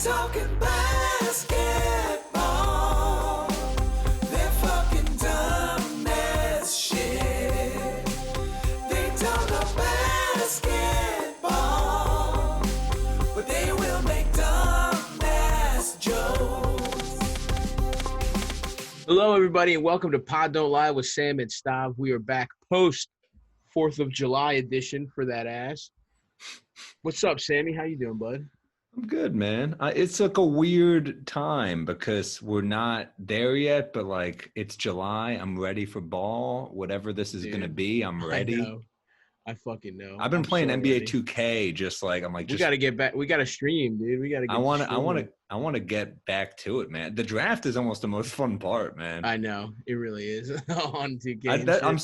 talking basketball. They're fucking dumb as shit. They don't know basketball, but they will make dumb ass jokes. Hello, everybody, and welcome to Pod Don't Lie with Sam and Stav. We are back post 4th of July edition for that ass. What's up, Sammy? How you doing, bud? I'm good, man. It's like a weird time because we're not there yet, but like it's July. I'm ready for ball. Whatever this is going to be, I'm ready. I fucking know. I've been playing so NBA ready. 2K just like I'm like we got to get back. We got to stream, dude. We got to get I want to get back to it, man. The draft is almost the most fun part, man. I know. It really is. On 2K. I'm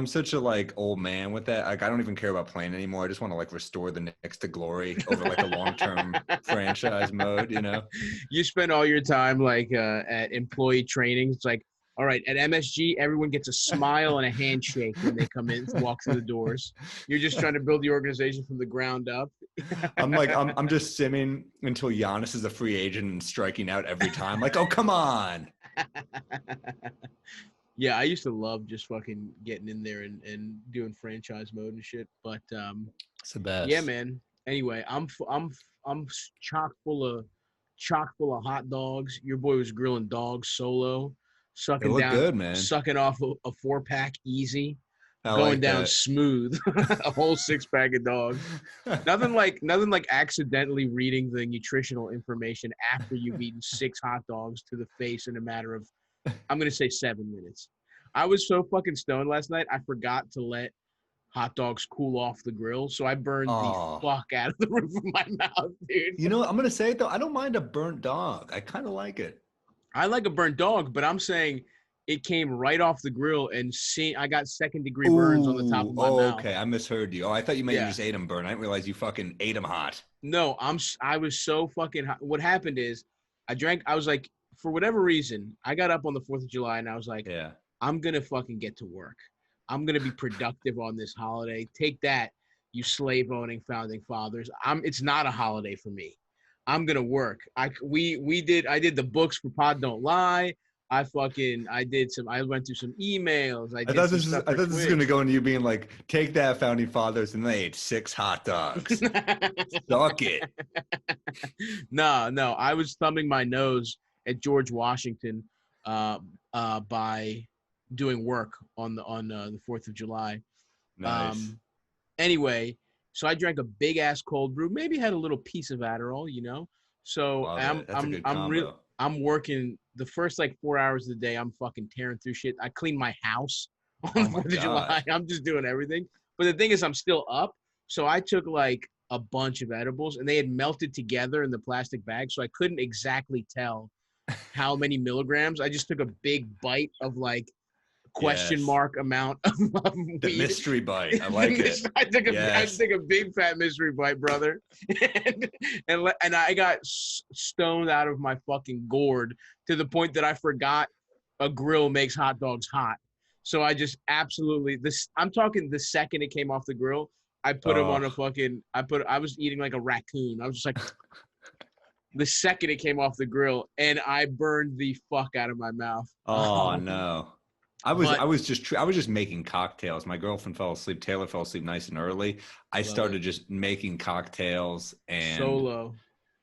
such a like old man with that. Like I don't even care about playing anymore. I just want to like restore the Knicks to glory over like a long-term franchise mode, you know. You spend all your time like at employee training. It's like, all right, at MSG, everyone gets a smile and a handshake when they come in to walk through the doors. You're just trying to build the organization from the ground up. I'm just simming until Giannis is a free agent and striking out every time. Like, oh, come on. Yeah, I used to love just fucking getting in there and doing franchise mode and shit. But It's the best. yeah, man. Anyway, I'm chock full of hot dogs. Your boy was grilling dogs solo, It looked good, man. sucking off a 4-pack easy. I Going like down that. smooth, a whole 6-pack of dogs. Nothing like accidentally reading the nutritional information after you've eaten 6 hot dogs to the face in a matter of, I'm gonna say 7 minutes. I was so fucking stoned last night, I forgot to let hot dogs cool off the grill, so I burned the fuck out of the roof of my mouth, dude. You know, I'm gonna say it though. I don't mind a burnt dog. I kind of like it. I like a burnt dog, but I'm saying it came right off the grill and I got second-degree burns on the top of my mouth. Okay, I misheard you. Oh, I thought you meant you just ate them burnt. I didn't realize you fucking ate them hot. No, I was so fucking hot. What happened is I was like, for whatever reason, I got up on the 4th of July and I was like, Yeah. I'm going to fucking get to work. I'm going to be productive on this holiday. Take that, you slave-owning founding fathers. It's not a holiday for me. I'm going to work. I did the books for Pod Don't Lie. I went through some emails. I thought this was going to go into you being like, take that, founding fathers, and they ate 6 hot dogs. Suck it. No. I was thumbing my nose at George Washington by doing work on the 4th of July. Nice. Anyway, so I drank a big ass cold brew. Maybe had a little piece of Adderall, you know. So I'm working the first like 4 hours of the day. I'm fucking tearing through shit. I clean my house on the 4th of July. I'm just doing everything. But the thing is, I'm still up. So I took like a bunch of edibles, and they had melted together in the plastic bag, so I couldn't exactly tell how many milligrams. I just took a big bite of like question mark amount of weed. The mystery bite. I like it. I took a big fat mystery bite, brother, and I got stoned out of my fucking gourd to the point that I forgot a grill makes hot dogs hot. So I just absolutely I'm talking the second it came off the grill, I put them on a fucking. I was eating like a raccoon. I was just like. The second it came off the grill, and I burned the fuck out of my mouth. Oh no. I was just making cocktails. My girlfriend fell asleep. Taylor fell asleep nice and early. I started just making cocktails and solo.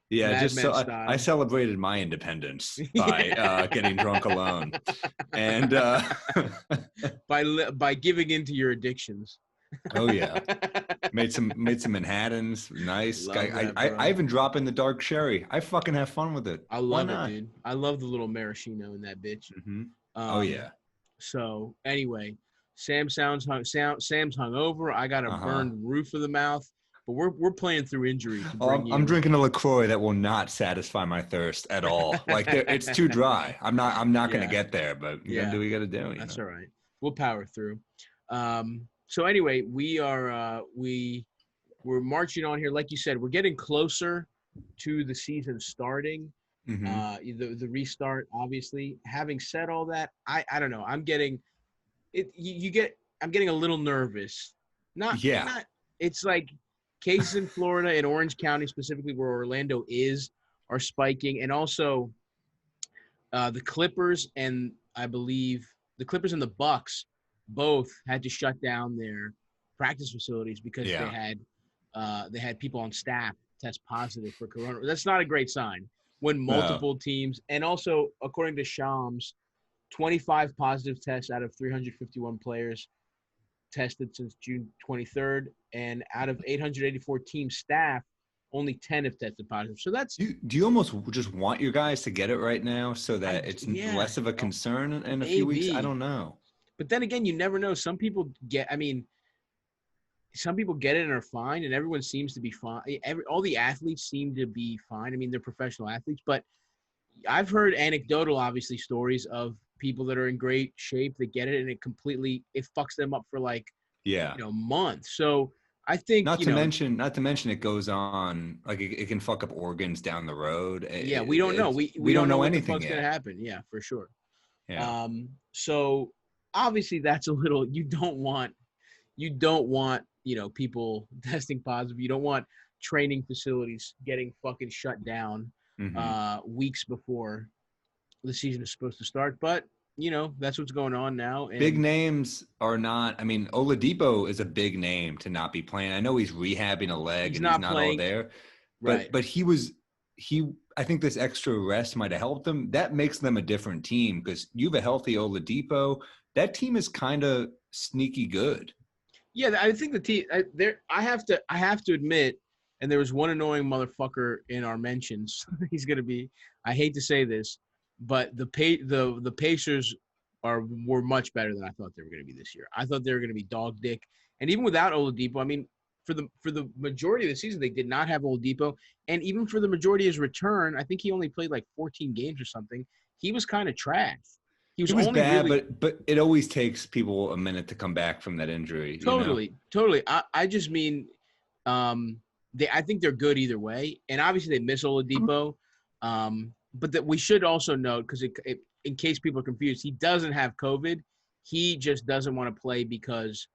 Yeah, just so I celebrated my independence by getting drunk alone, and by giving into your addictions. Oh yeah, made some Manhattans. Nice. I even drop in the dark sherry. I fucking have fun with it. I love it, dude. I love the little maraschino in that bitch. Mm-hmm. Oh yeah. So anyway, Sam's hungover. I got a burned roof of the mouth, but we're playing through injury. I'm drinking a LaCroix that will not satisfy my thirst at all. Like it's too dry. I'm not gonna get there, but you gotta do what you gotta do. That's all right. We'll power through. So anyway, we're marching on here. Like you said, we're getting closer to the season starting. Mm-hmm. The restart, obviously. Having said all that, I don't know. I'm getting it. I'm getting a little nervous. Not. It's like cases in Florida and Orange County, specifically where Orlando is, are spiking, and also the Clippers and I believe the Clippers and the Bucks both had to shut down their practice facilities because they had people on staff test positive for corona. That's not a great sign when multiple teams, and also according to Shams, 25 positive tests out of 351 players tested since June 23rd, and out of 884 team staff, only 10 have tested positive. So that's. Do you almost just want your guys to get it right now so that it's less of a concern in a few weeks? I don't know. But then again, you never know. Some people get it and are fine, and everyone seems to be fine. All the athletes seem to be fine. I mean, they're professional athletes, but I've heard anecdotal, obviously, stories of people that are in great shape that get it, and it fucks them up for months. So I think not to mention it goes on, like it can fuck up organs down the road. We don't know. We don't know anything what's going to happen. Yeah, for sure. Yeah. So obviously that's a little. You don't want people testing positive. You don't want training facilities getting fucking shut down weeks before the season is supposed to start. But that's what's going on now. And big names are not. I mean, Oladipo is a big name to not be playing. I know he's rehabbing a leg and he's not all there, but I think this extra rest might have helped them. That makes them a different team because you have a healthy Oladipo. That team is kind of sneaky good. Yeah, I think the team. I have to admit, and there was one annoying motherfucker in our mentions. He's gonna be. I hate to say this, but the Pacers were much better than I thought they were going to be this year. I thought they were going to be dog dick, and even without Oladipo, I mean, for the majority of the season, they did not have Oladipo, and even for the majority of his return, I think he only played like 14 games or something. He was kind of trash. He was only bad, really, but it always takes people a minute to come back from that injury. Totally. I just mean, I think they're good either way, and obviously they miss Oladipo. But that we should also note, because in case people are confused, he doesn't have COVID. He just doesn't want to play because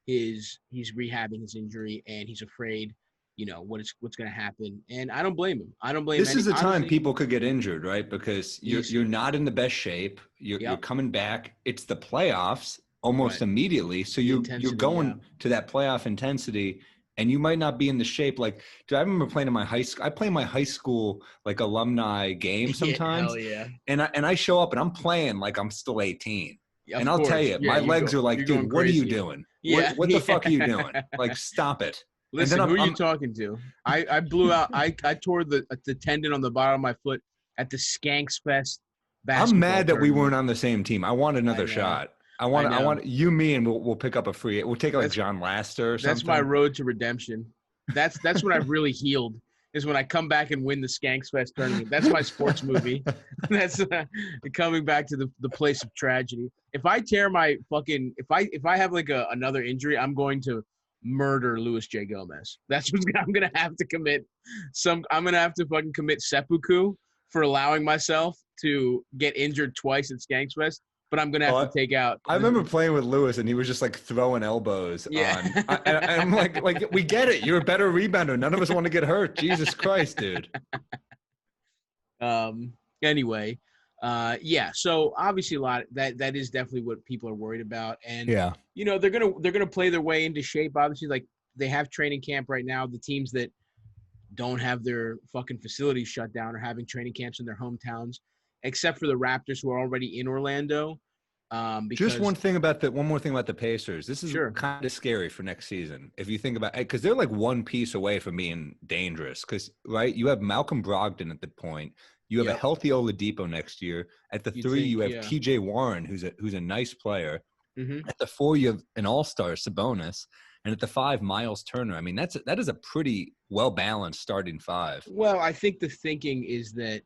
he's rehabbing his injury and he's afraid, what's going to happen. And I don't blame him. This is the time people could get injured, right? Because you're not in the best shape. You're coming back. It's the playoffs almost immediately. So you're going to that playoff intensity. And you might not be in the shape. Like, I remember playing in my high school. I play my high school like alumni game sometimes. Hell yeah. And I show up and I'm playing like I'm still 18. Yeah, and I'll tell you, my legs are like, dude, what are you doing? Yeah. What the fuck are you doing? Like, stop it. Listen, who are you talking to? I blew out. I tore the tendon on the bottom of my foot at the Skanks Fest basketball I'm mad that we tournament. weren't on the same team. I want another shot. I want you, me, and we'll pick up a free. We'll take like John Laster or something. That's my road to redemption. That's when I've really healed. Is when I come back and win the Skanks Fest tournament. That's my sports movie. That's coming back to the place of tragedy. If I tear my fucking if I have like another injury, I'm going to murder Louis J. Gomez. That's what I'm gonna have to commit. I'm gonna have to fucking commit seppuku for allowing myself to get injured twice at Skanks Fest. But I'm going to have to take out. I remember playing with Lewis, and he was just, like, throwing elbows on. And I'm like, we get it. You're a better rebounder. None of us want to get hurt. Jesus Christ, dude. Anyway, so obviously a lot that is definitely what people are worried about. And, they're gonna play their way into shape. Obviously, like, they have training camp right now. The teams that don't have their fucking facilities shut down are having training camps in their hometowns. Except for the Raptors, who are already in Orlando. Just one more thing about the Pacers. This is kind of scary for next season. If you think about it, because they're like one piece away from being dangerous. Because, right, you have Malcolm Brogdon at the point. You have a healthy Oladipo next year. At the 3, you have TJ Warren, who's a nice player. Mm-hmm. At the 4, you have an all-star, Sabonis. And at the 5, Miles Turner. I mean, that is a pretty well-balanced starting 5. Well, I think the thinking is that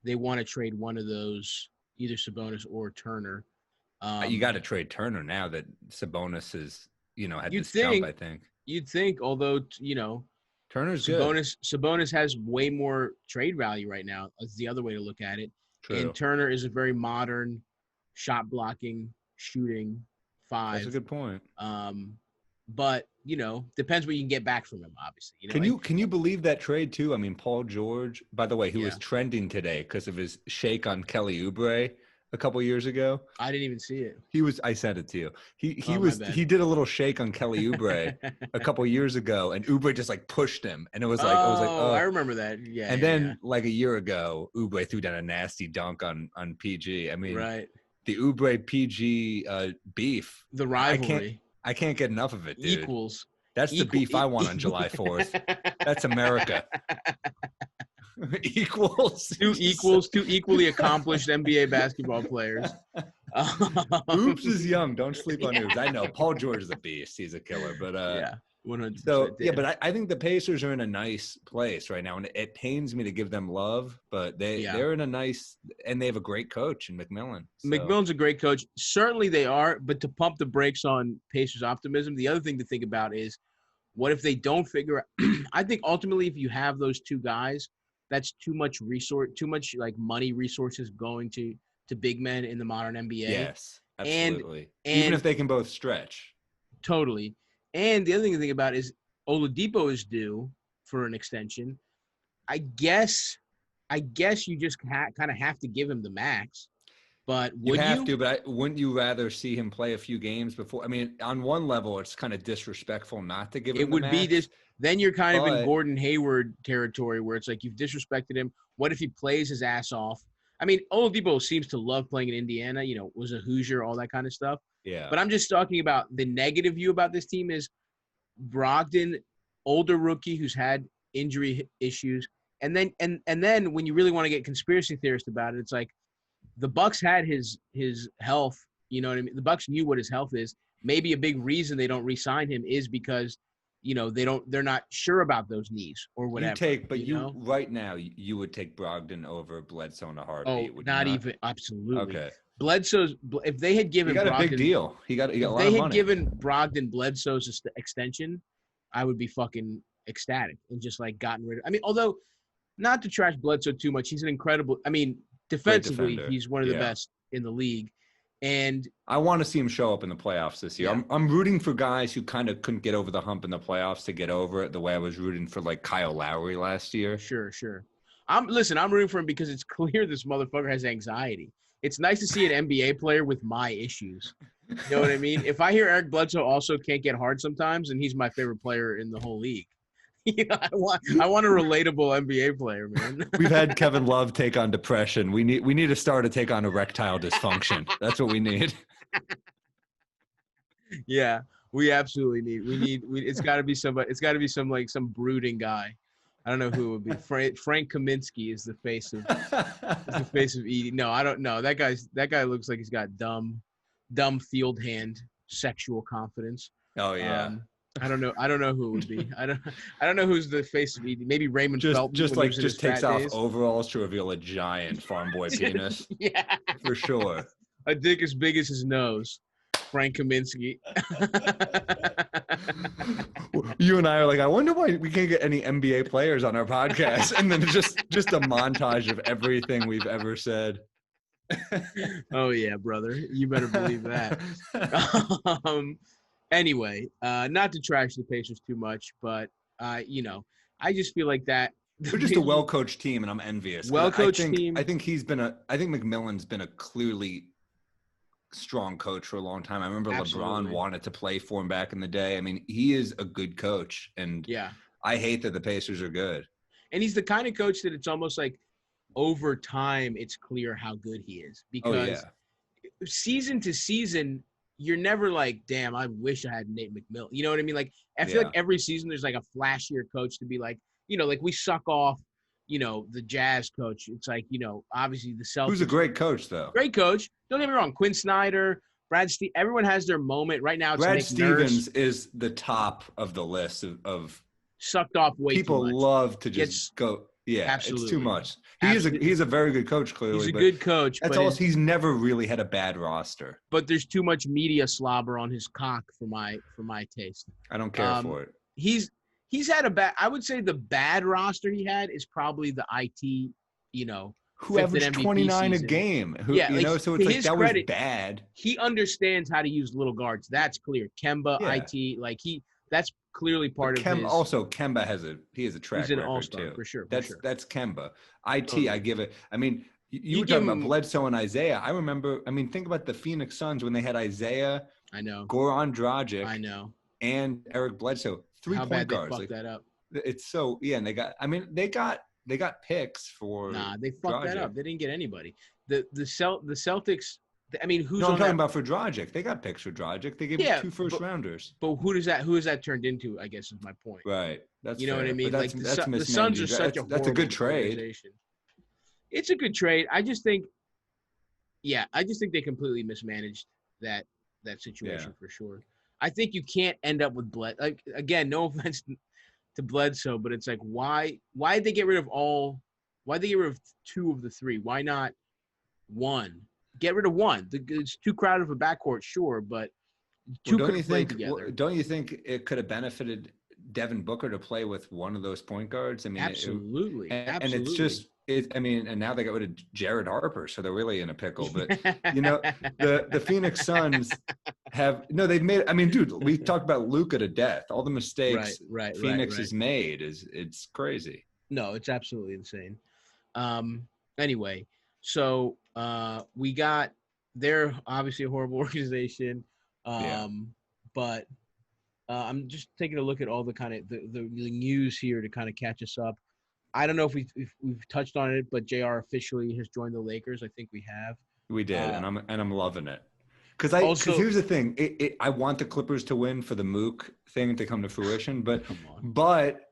they want to trade one of those, either Sabonis or Turner. You got to trade Turner now that Sabonis has, had this jump, I think. You'd think, although, Turner's good. Sabonis has way more trade value right now. That's the other way to look at it. True. And Turner is a very modern shot blocking, shooting 5. That's a good point. But depends what you can get back from him, obviously. Can you believe that trade too? I mean, Paul George, by the way, he was trending today because of his shake on Kelly Oubre a couple years ago. I didn't even see it. I sent it to you. He did a little shake on Kelly Oubre a couple years ago, and Oubre just like pushed him, and it was like, oh, I remember that. Yeah. And then like a year ago, Oubre threw down a nasty dunk on PG. I mean, right. The Oubre PG beef, the rivalry. I can't get enough of it, dude. Equals. That's the beef I want on July 4th. That's America. Equals. Two equally accomplished NBA basketball players. Oops is young. Don't sleep on Oops. I know. Paul George is a beast. He's a killer. But 100%. So but I think the Pacers are in a nice place right now, and it pains me to give them love, but they're in a nice, and they have a great coach in McMillan. So. McMillan's a great coach. Certainly they are, but to pump the brakes on Pacers optimism, the other thing to think about is what if they don't figure out – I think ultimately if you have those two guys, that's too much like money resources going to big men in the modern NBA. Yes, absolutely. And even if they can both stretch. Totally. And the other thing to think about is Oladipo is due for an extension. I guess you just kind of have to give him the max. But would you? Have to, but wouldn't you rather see him play a few games before? I mean, on one level, it's kind of disrespectful not to give him the max. It would be this. Then you're kind of in Gordon Hayward territory where it's like you've disrespected him. What if he plays his ass off? I mean, Oladipo seems to love playing in Indiana, was a Hoosier, all that kind of stuff. Yeah. But I'm just talking about the negative view about this team is Brogdon, older rookie who's had injury issues. And then when you really want to get conspiracy theorist about it, it's like the Bucks had his health, you know what I mean? The Bucks knew what his health is. Maybe a big reason they don't re-sign him is because they're not sure about those knees or whatever. Right now you would take Brogdon over Bledsoe in a heartbeat. Oh, not even absolutely. Okay. Bledsoe's if they had given Brogdon a big deal. He got a lot of money. If they had given Brogdon Bledsoe's extension, I would be fucking ecstatic and just like gotten rid of. I mean, although not to trash Bledsoe too much, he's an incredible. I mean, defensively, he's one of the best in the league. And I want to see him show up in the playoffs this year. Yeah. I'm rooting for guys who kind of couldn't get over the hump in the playoffs to get over it the way I was rooting for like Kyle Lowry last year. Sure. I'm rooting for him because it's clear this motherfucker has anxiety. It's nice to see an NBA player with my issues. You know what I mean? If I hear Eric Bledsoe also can't get hard sometimes, and he's my favorite player in the whole league. I want a relatable NBA player, man. We've had Kevin Love take on depression. We need a star to take on erectile dysfunction. That's what we need. Yeah, we absolutely need. It's got to be somebody. It's got to be some brooding guy. I don't know who it would be. Frank Kaminsky is the face of Edie. No, I don't know. That guy looks like he's got dumb field hand sexual confidence. Oh yeah. I don't know who it would be. I don't know who's the face of Edie. Maybe Raymond Felton. Just takes off overalls to reveal a giant farm boy penis. Yeah, for sure. A dick as big as his nose. Frank Kaminsky. You and I are like, I wonder why we can't get any NBA players on our podcast, and then just a montage of everything we've ever said. Oh yeah, brother, you better believe that. Anyway, not to trash the Pacers too much, but I just feel like that. They're just a well-coached team, and I'm envious. Well-coached team. I think McMillan's been a clearly strong coach for a long time. I remember LeBron wanted to play for him back in the day. I mean, he is a good coach, and I hate that the Pacers are good. And he's the kind of coach that it's almost like over time it's clear how good he is, because season to season you're never like, damn, I wish I had Nate McMillan. You know what I mean? Like I feel like every season there's like a flashier coach to be like, like we suck off, the Jazz coach. It's like, obviously the Celtics. Who's a great coach though? Great coach. Don't get me wrong. Quinn Snyder, Brad Stevens, everyone has their moment right now. Brad Stevens is the top of the list of sucked off way people too much. Love to just go. Yeah, absolutely. It's too much. He's a very good coach, clearly. He's a good coach. That's also he's never really had a bad roster. But there's too much media slobber on his cock for my taste. I don't care for it. He's had a bad. I would say the bad roster he had is probably the IT. Who averaged 29 season. A game? So it's like that was bad. He understands how to use little guards. That's clear. Kemba, IT, that's clearly part of his. Also, Kemba has a track he's an record all-star, too. for sure. That's Kemba. Totally. I give it. I mean, you were talking about Bledsoe and Isaiah. I remember. I mean, think about the Phoenix Suns when they had Isaiah. I know. Goran Dragic. I know. And Eric Bledsoe, 3 How point bad guards. They fucked that up. It's so and they got. I mean, they got picks for. Nah, they fucked that up. They didn't get anybody. The Celtics. I mean, who's I'm on talking about for Dragic. They got picks for Dragic. They gave him 2 first rounders. But who is that turned into? I guess is my point. Right. That's what I mean. Like the Suns are such a that's a good trade. It's a good trade. I just think they completely mismanaged that situation for sure. I think you can't end up with like again, no offense to Bledsoe, but it's like why did they get rid of why did they get rid of 2 of the 3? Why not 1? Get rid of 1. It's too crowded of a backcourt, sure, but 2 could play together. Don't you think it could have benefited Devin Booker to play with one of those point guards? I mean, absolutely. And it's just and now they got rid of Jared Harper, so they're really in a pickle. But the Phoenix Suns they've made. I mean, dude, we talked about Luka to death. All the mistakes Phoenix has made it's crazy. No, it's absolutely insane. Anyway, so they're obviously a horrible organization. But I'm just taking a look at all the kind of the news here to kind of catch us up. I don't know if we've touched on it, but JR officially has joined the Lakers. I think we have. We did, and I'm loving it. Because here's the thing, I want the Clippers to win for the Mook thing to come to fruition, but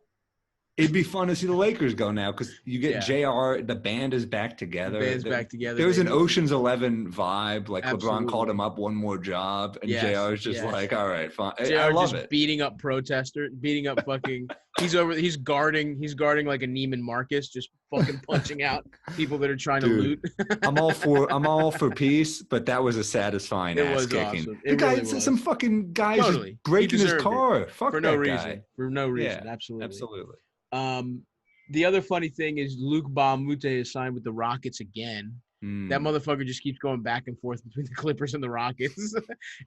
it'd be fun to see the Lakers go now because you get JR. The band is back together. There's an Ocean's 11 vibe. Like absolutely. LeBron called him up one more job, and JR is just like, all right, fine. I love it. Beating up protesters, beating up fucking. He's guarding like a Neiman Marcus, just fucking punching out people that are trying to loot. I'm all for peace, but that was a satisfying ass kicking. Awesome. The guy, some fucking guy just breaking his car. Fuck for that no guy. reason. For no reason. Yeah, absolutely. The other funny thing is Luke Baumute is signed with the Rockets again. That motherfucker just keeps going back and forth between the Clippers and the Rockets.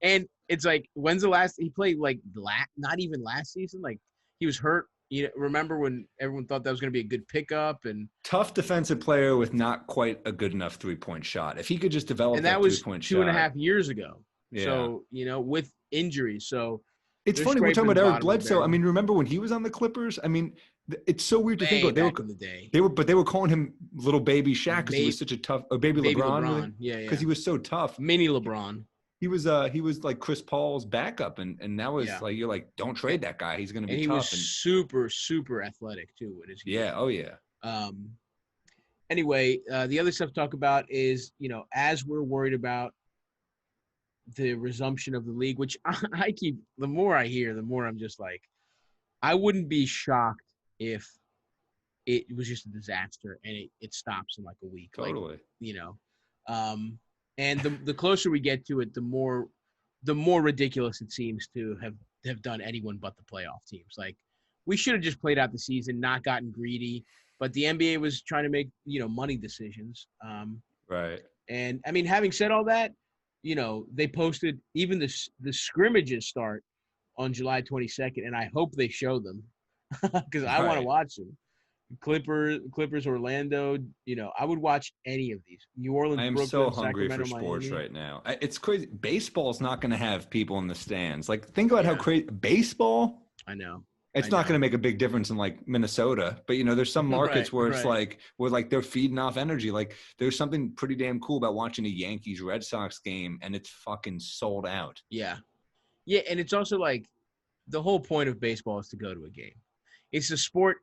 And it's like, when's the last he played? Like not even last season. Like he was hurt. Remember when everyone thought that was going to be a good pickup and tough defensive player with not quite a good enough 3-point shot. If he could just develop and that was 3-point 2.5 years ago. Yeah. So with injuries, so it's funny we're talking about Eric Bledsoe. I mean, remember when he was on the Clippers? I mean, it's so weird to think about. They were calling him little baby Shaq because he was such a tough baby LeBron. Really? Yeah, because he was so tough. Mini LeBron. He was like Chris Paul's backup, and that was like you're like, don't trade that guy. He's going to be tough. He was super super athletic too. Oh yeah. Anyway, the other stuff to talk about is as we're worried about the resumption of the league, which the more I hear, the more I'm just like, I wouldn't be shocked if it was just a disaster and it stops in like a week. Totally. And the closer we get to it, the more ridiculous it seems to have done anyone but the playoff teams. Like we should have just played out the season, not gotten greedy, but the NBA was trying to make, money decisions. Right. And I mean, having said all that, they posted even the scrimmages start on July 22nd, and I hope they show them because I want to watch them. Clippers, Orlando. I would watch any of these. New Orleans, I am Brooklyn, so hungry Sacramento, for sports Miami. right now. It's crazy. Baseball's not going to have people in the stands. Like, think about how crazy baseball. I know. It's not going to make a big difference in like Minnesota, but there's some markets where it's where they're feeding off energy. Like there's something pretty damn cool about watching a Yankees Red Sox game and it's fucking sold out. Yeah. Yeah. And it's also like the whole point of baseball is to go to a game. It's a sport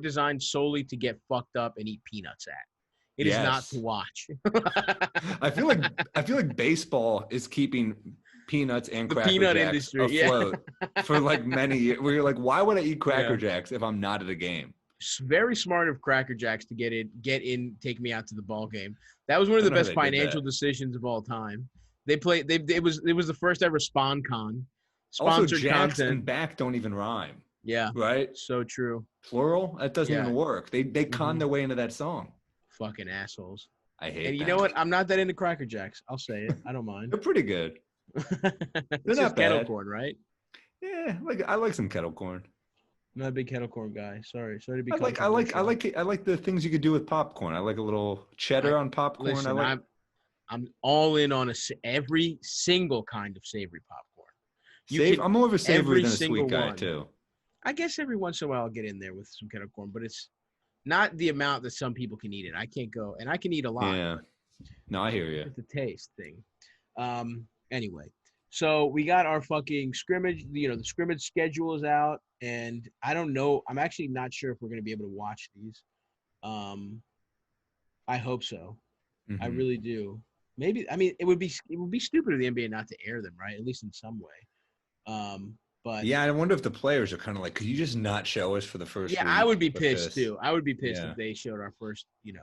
designed solely to get fucked up and eat peanuts at. It is not to watch. I feel like baseball is keeping peanuts and Cracker Jacks afloat for like many years. Where you're like, why would I eat Cracker Jacks if I'm not at a game? It's very smart of Cracker Jacks to get in, take me out to the ball game. That was one of the best financial decisions of all time. It was the first ever SpawnCon. Sponsored also, Jacks content. And back don't even rhyme. Yeah. Right? So true. Plural? That doesn't even work. They con their way into that song. Fucking assholes. I hate And you know what? I'm not that into Cracker Jacks. I'll say it. I don't mind. They're pretty good. They're not bad. Kettle corn, right? Yeah, like I like some kettle corn. I'm not a big kettle corn guy. Sorry to be. I like the things you could do with popcorn. I like a little cheddar on popcorn. Listen, I'm all in on every single kind of savory popcorn. I'm more of a savory than a sweet guy too. I guess every once in a while I'll get in there with some kettle corn, but it's not the amount that some people can eat it. I can't go, and I can eat a lot. Yeah. No, I hear you. It's a taste thing. Anyway, so we got our fucking scrimmage. The scrimmage schedule is out, and I don't know. I'm actually not sure if we're going to be able to watch these. I hope so. Mm-hmm. I really do. Maybe. I mean, it would be stupid of the NBA not to air them, right? At least in some way. But yeah, I wonder if the players are kind of like, could you just not show us for the first? Yeah, I would be pissed too. I would be pissed if they showed our first. You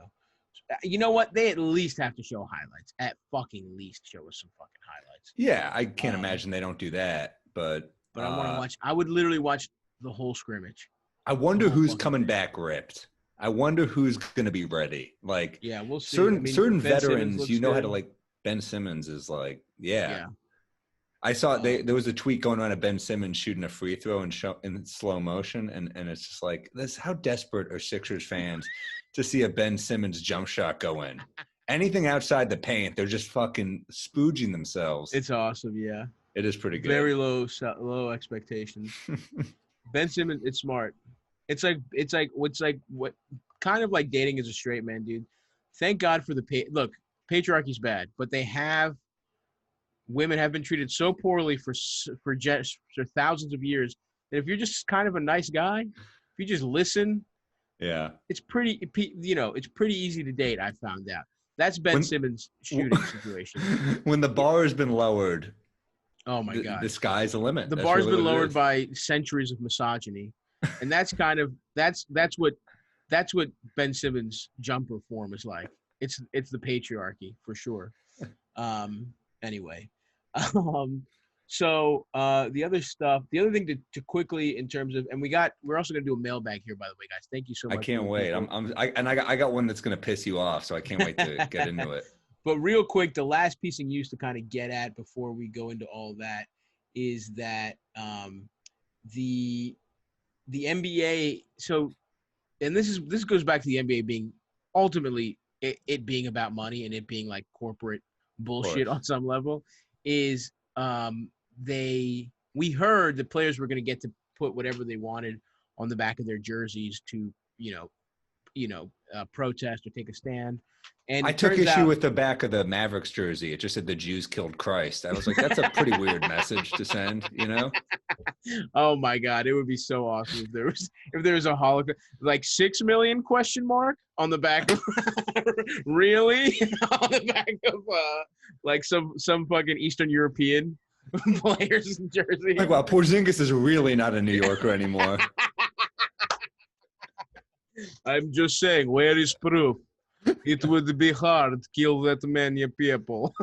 know what? They at least have to show highlights. At fucking least show us some fucking highlights. Yeah, I can't imagine they don't do that. But I want to watch. I would literally watch the whole scrimmage. I wonder who's coming back ripped. I wonder who's going to be ready. Like, yeah, we'll see. Certain veterans, how to like. Ben Simmons is like, yeah. I saw there was a tweet going on of Ben Simmons shooting a free throw in slow motion, and it's just like, how desperate are Sixers fans to see a Ben Simmons jump shot go in? Anything outside the paint, they're just fucking spooging themselves. It's awesome, yeah. It is pretty good. Very low expectations. Ben Simmons, it's smart. It's like what kind of like dating as a straight man, dude. Thank God for look. Patriarchy's bad, but women have been treated so poorly for thousands of years that if you're just kind of a nice guy, if you just listen, it's pretty easy to date. I found out that's Ben Simmons' shooting situation. When the bar has been lowered, oh my God, the sky's the limit. The bar's been lowered by centuries of misogyny, and that's what Ben Simmons' jumper form is like. It's the patriarchy for sure. Anyway, so the other thing to quickly in terms of, and we're also gonna do a mailbag here, by the way, guys. Thank you so much. I can't wait. I got one that's gonna piss you off, so I can't wait to get into it. But real quick, the last piece of news to kind of get at before we go into all that is that the NBA. So, and this goes back to the NBA being ultimately. It being about money and it being like corporate bullshit on some level is we heard the players were going to get to put whatever they wanted on the back of their jerseys to protest or take a stand. And I took issue with the back of the Mavericks jersey. It just said the Jews killed Christ. I was like, that's a pretty weird message to send, Oh my God, it would be so awesome if there was a Holocaust, like 6 million ? On the back of really on the back of like some fucking Eastern European players jersey. Like, wow, Porzingis is really not a New Yorker anymore. I'm just saying, where is proof? It would be hard to kill that many people.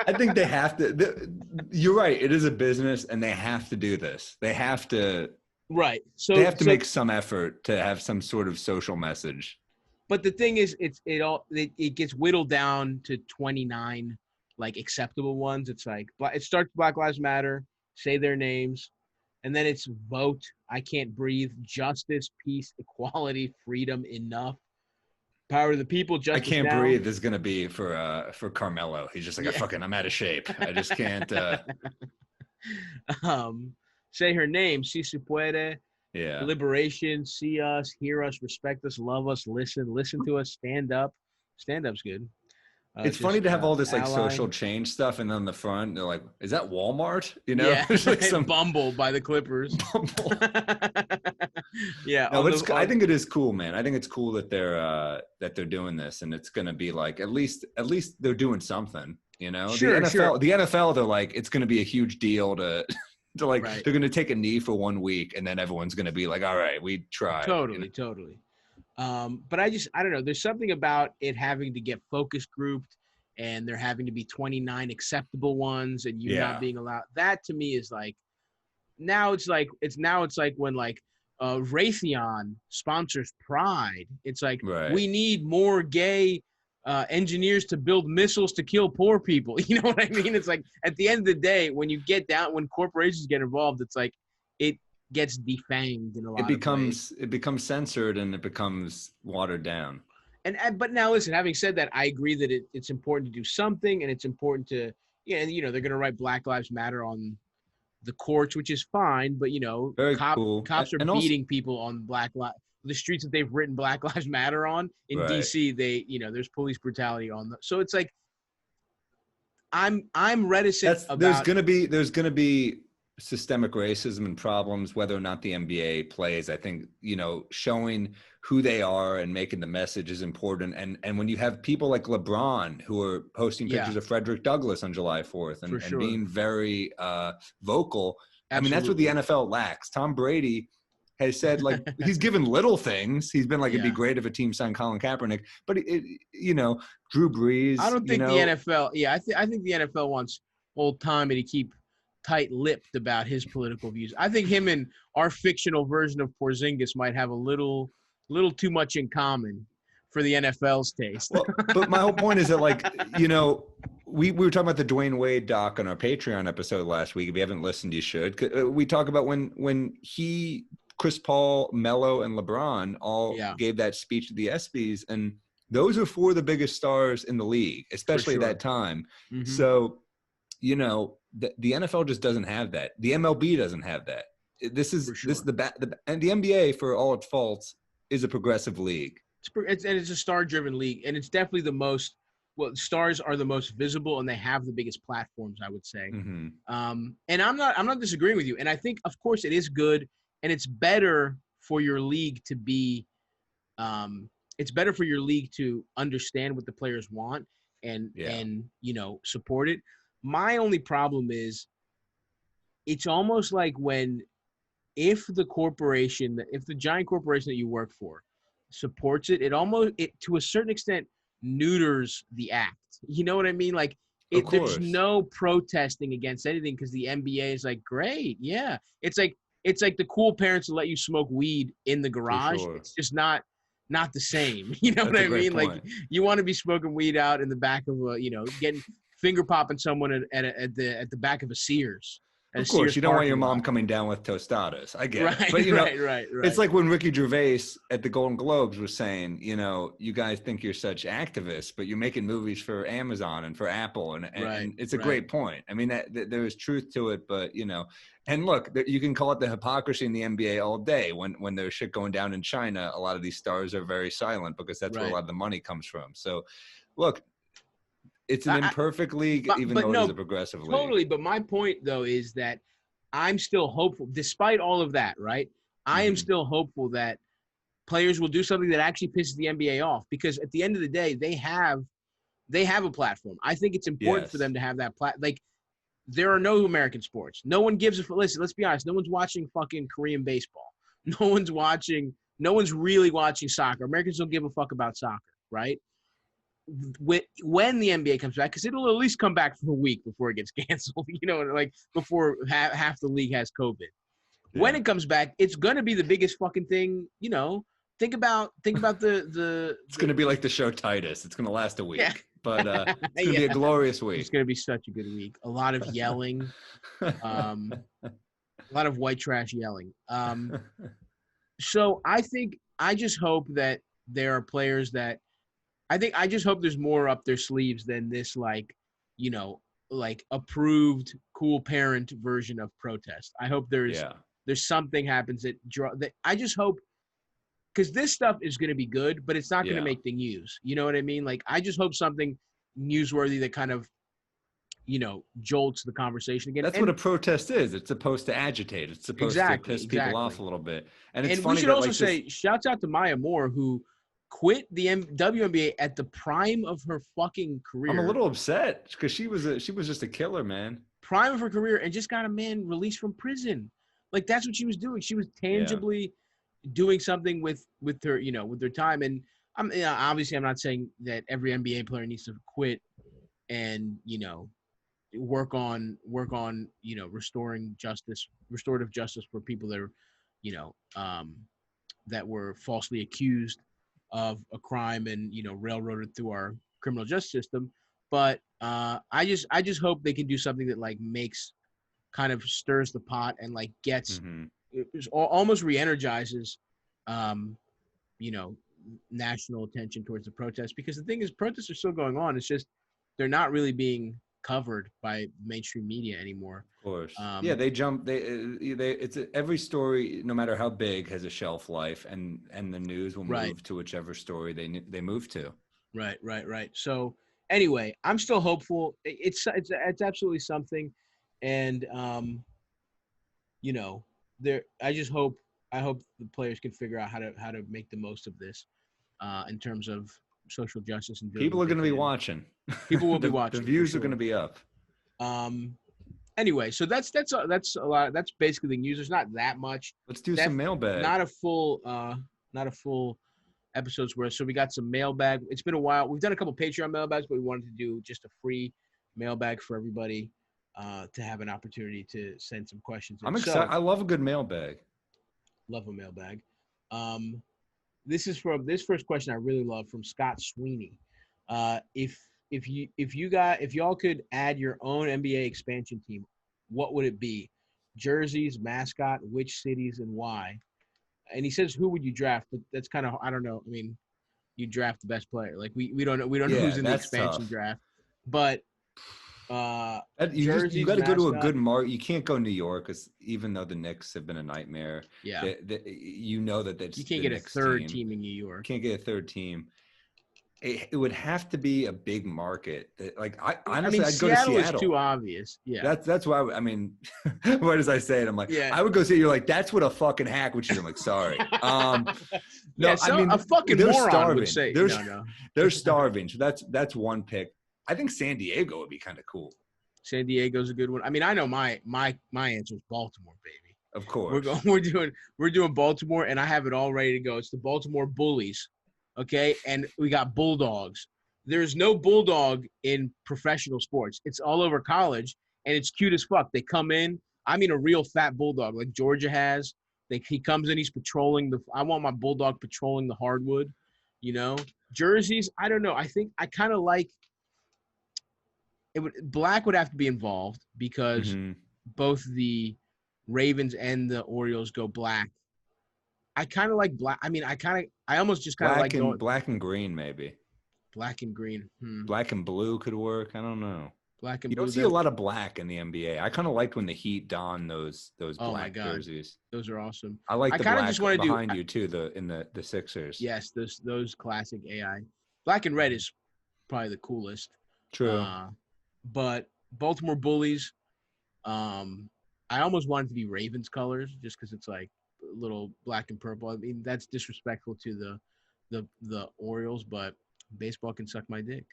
I think they have to. You're right. It is a business, and they have to do this. They have to. Right. So they have to make some effort to have some sort of social message. But the thing is, it gets whittled down to 29 like acceptable ones. It's like it starts Black Lives Matter, say their names, and then it's vote, I can't breathe, justice, peace, equality, freedom, enough. Power to the people, justice. I can't breathe is gonna be for Carmelo. He's just like, I'm out of shape. I just can't. Say her name, si se puede. Yeah. Liberation, see us, hear us, respect us, love us, listen to us, stand up. Stand up's good. It's funny to have all this like social change stuff, and then on the front they're like, "Is that Walmart?" Yeah, it's like some Bumble by the Clippers. Bumble. Yeah, no, I think it is cool, man. I think it's cool that they're doing this, and it's gonna be like at least they're doing something. Sure, the NFL, they're like, it's gonna be a huge deal to like right. They're gonna take a knee for 1 week, and then everyone's gonna be like, "All right, we tried." Totally. But I don't know. There's something about it having to get focus grouped, and there having to be 29 acceptable ones, and you not being allowed. That to me is like, now it's like when like Raytheon sponsors Pride. It's like we need more gay engineers to build missiles to kill poor people. You know what I mean? It's like at the end of the day, when corporations get involved, it's like it gets defanged in a lot of ways. It becomes censored and it becomes watered down. But now listen, having said that, I agree that it's important to do something, and it's important to, they're going to write Black Lives Matter on the courts, which is fine, but cops are beating people on the streets that they've written Black Lives Matter on in DC. There's police brutality on them. So it's like, I'm reticent about. There's going to be systemic racism and problems, whether or not the NBA plays. I think, showing who they are and making the message is important. And when you have people like LeBron who are posting pictures of Frederick Douglass on July 4th and being very vocal, absolutely. I mean, that's what the NFL lacks. Tom Brady has said, like, he's given little things. He's been like, it'd be great if a team signed Colin Kaepernick, but Drew Brees. I don't think the NFL. Yeah, I think the NFL wants old Tommy to keep tight-lipped about his political views. I think him and our fictional version of Porzingis might have a little too much in common for the NFL's taste. Well, but my whole point is that, like, we were talking about the Dwayne Wade doc on our Patreon episode last week. If you haven't listened, you should. We talk about when Chris Paul, Melo, and LeBron all gave that speech to the ESPYs, and those are four of the biggest stars in the league, especially at that time. Mm-hmm. So, the NFL just doesn't have that. The MLB doesn't have that. This is and the NBA, for all its faults, is a progressive league. It's a star-driven league, and it's definitely stars are the most visible, and they have the biggest platforms, I would say. Mm-hmm. And I'm not disagreeing with you. And I think, of course, it is good, and it's better for your league to be. It's better for your league to understand what the players want and support it. My only problem is it's almost like if the giant corporation that you work for supports it, it to a certain extent neuters the act. You know what I mean? Like there's no protesting against anything because the NBA is like, great. Yeah. It's like the cool parents that let you smoke weed in the garage. Sure. It's just not the same. You know what I mean? Point. Like you want to be smoking weed out in the back of getting finger popping someone at the back of a Sears. Of course, you don't want your mom coming down with tostadas. I get it. But, right. It's like when Ricky Gervais at the Golden Globes was saying, you guys think you're such activists, but you're making movies for Amazon and for Apple. And it's a great point. I mean, there is truth to it, but, and look, you can call it the hypocrisy in the NBA all day. When there's shit going down in China, a lot of these stars are very silent because that's where a lot of the money comes from. So, look, it's an imperfect league, even though it is a progressive league. Totally, but my point, though, is that I'm still hopeful, despite all of that, right? I am still hopeful that players will do something that actually pisses the NBA off, because at the end of the day, they have a platform. I think it's important for them to have that platform. Like, there are no American sports. No one gives a – listen, let's be honest. No one's watching fucking Korean baseball. No one's really watching soccer. Americans don't give a fuck about soccer, right? When the NBA comes back, because it'll at least come back for a week before it gets canceled, like before half the league has COVID. Yeah. When it comes back, it's going to be the biggest fucking thing, Think about the It's going to be like the show Titus. It's going to last a week. Yeah. But it's going to be a glorious week. It's going to be such a good week. A lot of yelling. A lot of white trash yelling. So I just hope that there are players that I just hope there's more up their sleeves than this, like approved cool parent version of protest. I hope there's something happens that I just hope, because this stuff is going to be good, but it's not going to make the news. You know what I mean? Like, I just hope something newsworthy that kind of, jolts the conversation again. That's what a protest is. It's supposed to agitate. It's supposed to piss people off a little bit. And it's funny we should also say, shouts out to Maya Moore, who quit the WNBA at the prime of her fucking career. I'm a little upset because she was just a killer, man. Prime of her career, and just got a man released from prison. Like, that's what she was doing. She was tangibly doing something with her, with their time. And obviously I'm not saying that every NBA player needs to quit and, work on, restorative justice for people that are, that were falsely accused of a crime and, railroaded through our criminal justice system. But I just hope they can do something that like kind of stirs the pot and like gets almost re-energizes, national attention towards the protests. Because the thing is, protests are still going on. It's just they're not really being covered by mainstream media anymore. Of course. They jump. It's every story, no matter how big, has a shelf life, and the news will move to whichever story they move to. Right. So anyway, I'm still hopeful. It's absolutely something, and I hope the players can figure out how to make the most of this, in terms of social justice and people are going to be watching. People will be watching. The views are going to be up. Anyway, so that's a lot. That's basically the news. There's not that much. Let's do some mailbag. Not a full episode's worth. So we got some mailbag. It's been a while. We've done a couple Patreon mailbags, but we wanted to do just a free mailbag for everybody, to have an opportunity to send some questions. I'm excited. I love a good mailbag. Love a mailbag. This first question I really love, from Scott Sweeney. If y'all could add your own NBA expansion team, what would it be? Jerseys, mascot, which cities, and why? And he says, who would you draft? But that's kind of, I don't know. I mean, you draft the best player. Like we don't know who's in the expansion draft. But you got to go to a good market. You can't go New York, because even though the Knicks have been a nightmare, that you can't get a third team in New York. Can't get a third team. It would have to be a big market. Like honestly, I'd go to Seattle. Seattle is too obvious. Yeah, that's why. I mean, what does I say it? I'm like, I would go see. You're like, that's what a fucking hack would choose. I'm like, sorry. A fucking moron starving. Would say they're starving. So that's one pick. I think San Diego would be kind of cool. San Diego's a good one. I mean, I know my answer is Baltimore, baby. Of course. We're doing Baltimore, and I have it all ready to go. It's the Baltimore Bullies, okay? And we got Bulldogs. There's no bulldog in professional sports. It's all over college, and it's cute as fuck. They come in. I mean, a real fat bulldog like Georgia has. He comes in. He's patrolling I want my bulldog patrolling the hardwood. Jerseys. I don't know. I think I kind of like. Black would have to be involved, because both the Ravens and the Orioles go black. I kind of like black. I mean, I almost just kind of like going black and green, maybe. Black and green. Black and blue could work. I don't know. Black and you blue. don't see a lot of black in the NBA. I kind of liked when the Heat donned those black jerseys. Those are awesome. I like the black just behind you too. In the Sixers. Yes, those classic AI. Black and red is probably the coolest. True. But Baltimore Bullies, I almost want it to be Ravens colors, just because it's like a little black and purple. I mean, that's disrespectful to the Orioles, but baseball can suck my dick.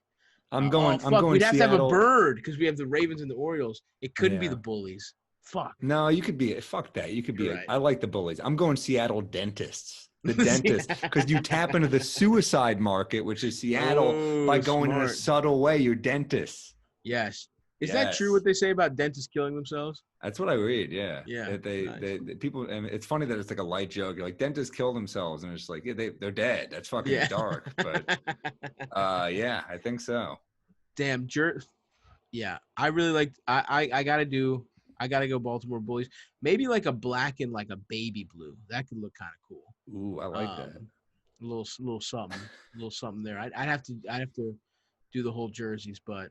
I'm going We'd have Seattle. to have a bird, because we have the Ravens and the Orioles. It couldn't be the Bullies. Fuck. No, you could be. Fuck that. You could be. Right. I like the Bullies. I'm going Seattle Dentists. The dentist, because you tap into the suicide market, which is Seattle, by going in a subtle way. You're dentists. Yes. Is that true, what they say about dentists killing themselves? That's what I read, yeah. Yeah. They people, and it's funny that it's like a light joke. You're like, dentists kill themselves, and it's like, they're dead. That's fucking dark. But I think so. Damn, yeah. I really like I gotta go Baltimore Bullies. Maybe like a black and like a baby blue. That could look kind of cool. Ooh, I like that. A little something there. I'd have to do the whole jerseys, but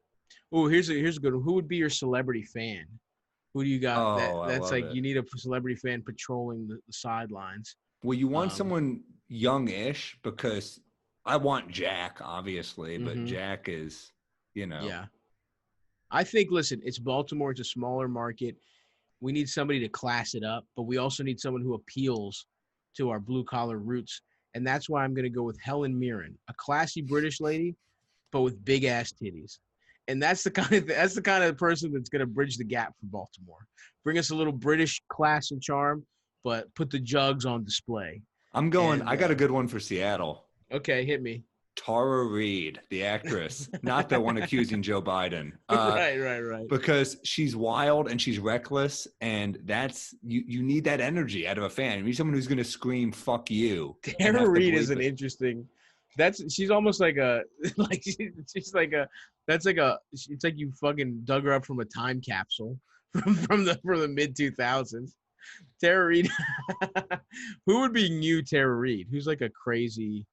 here's a good one. Who would be your celebrity fan? Who do you got? That's like you need a celebrity fan patrolling the sidelines. Well, you want someone youngish, because I want Jack, obviously, but Jack is, Yeah. I think, listen, it's Baltimore. It's a smaller market. We need somebody to class it up, but we also need someone who appeals to our blue-collar roots. And that's why I'm going to go with Helen Mirren, a classy British lady, but with big-ass titties. And that's the kind of person that's going to bridge the gap for Baltimore. Bring us a little British class and charm, but put the jugs on display. I got a good one for Seattle. Okay, hit me. Tara Reid, the actress, not the one accusing Joe Biden. Right. Because she's wild and she's reckless, and that's you need that energy out of a fan. You need someone who's going to scream "fuck you." Tara Reid is an interesting She's almost like a like she's like a that's like a it's like you fucking dug her up from a time capsule from the mid 2000s. Tara Reid. Who would be new Tara Reid? Who's like a crazy?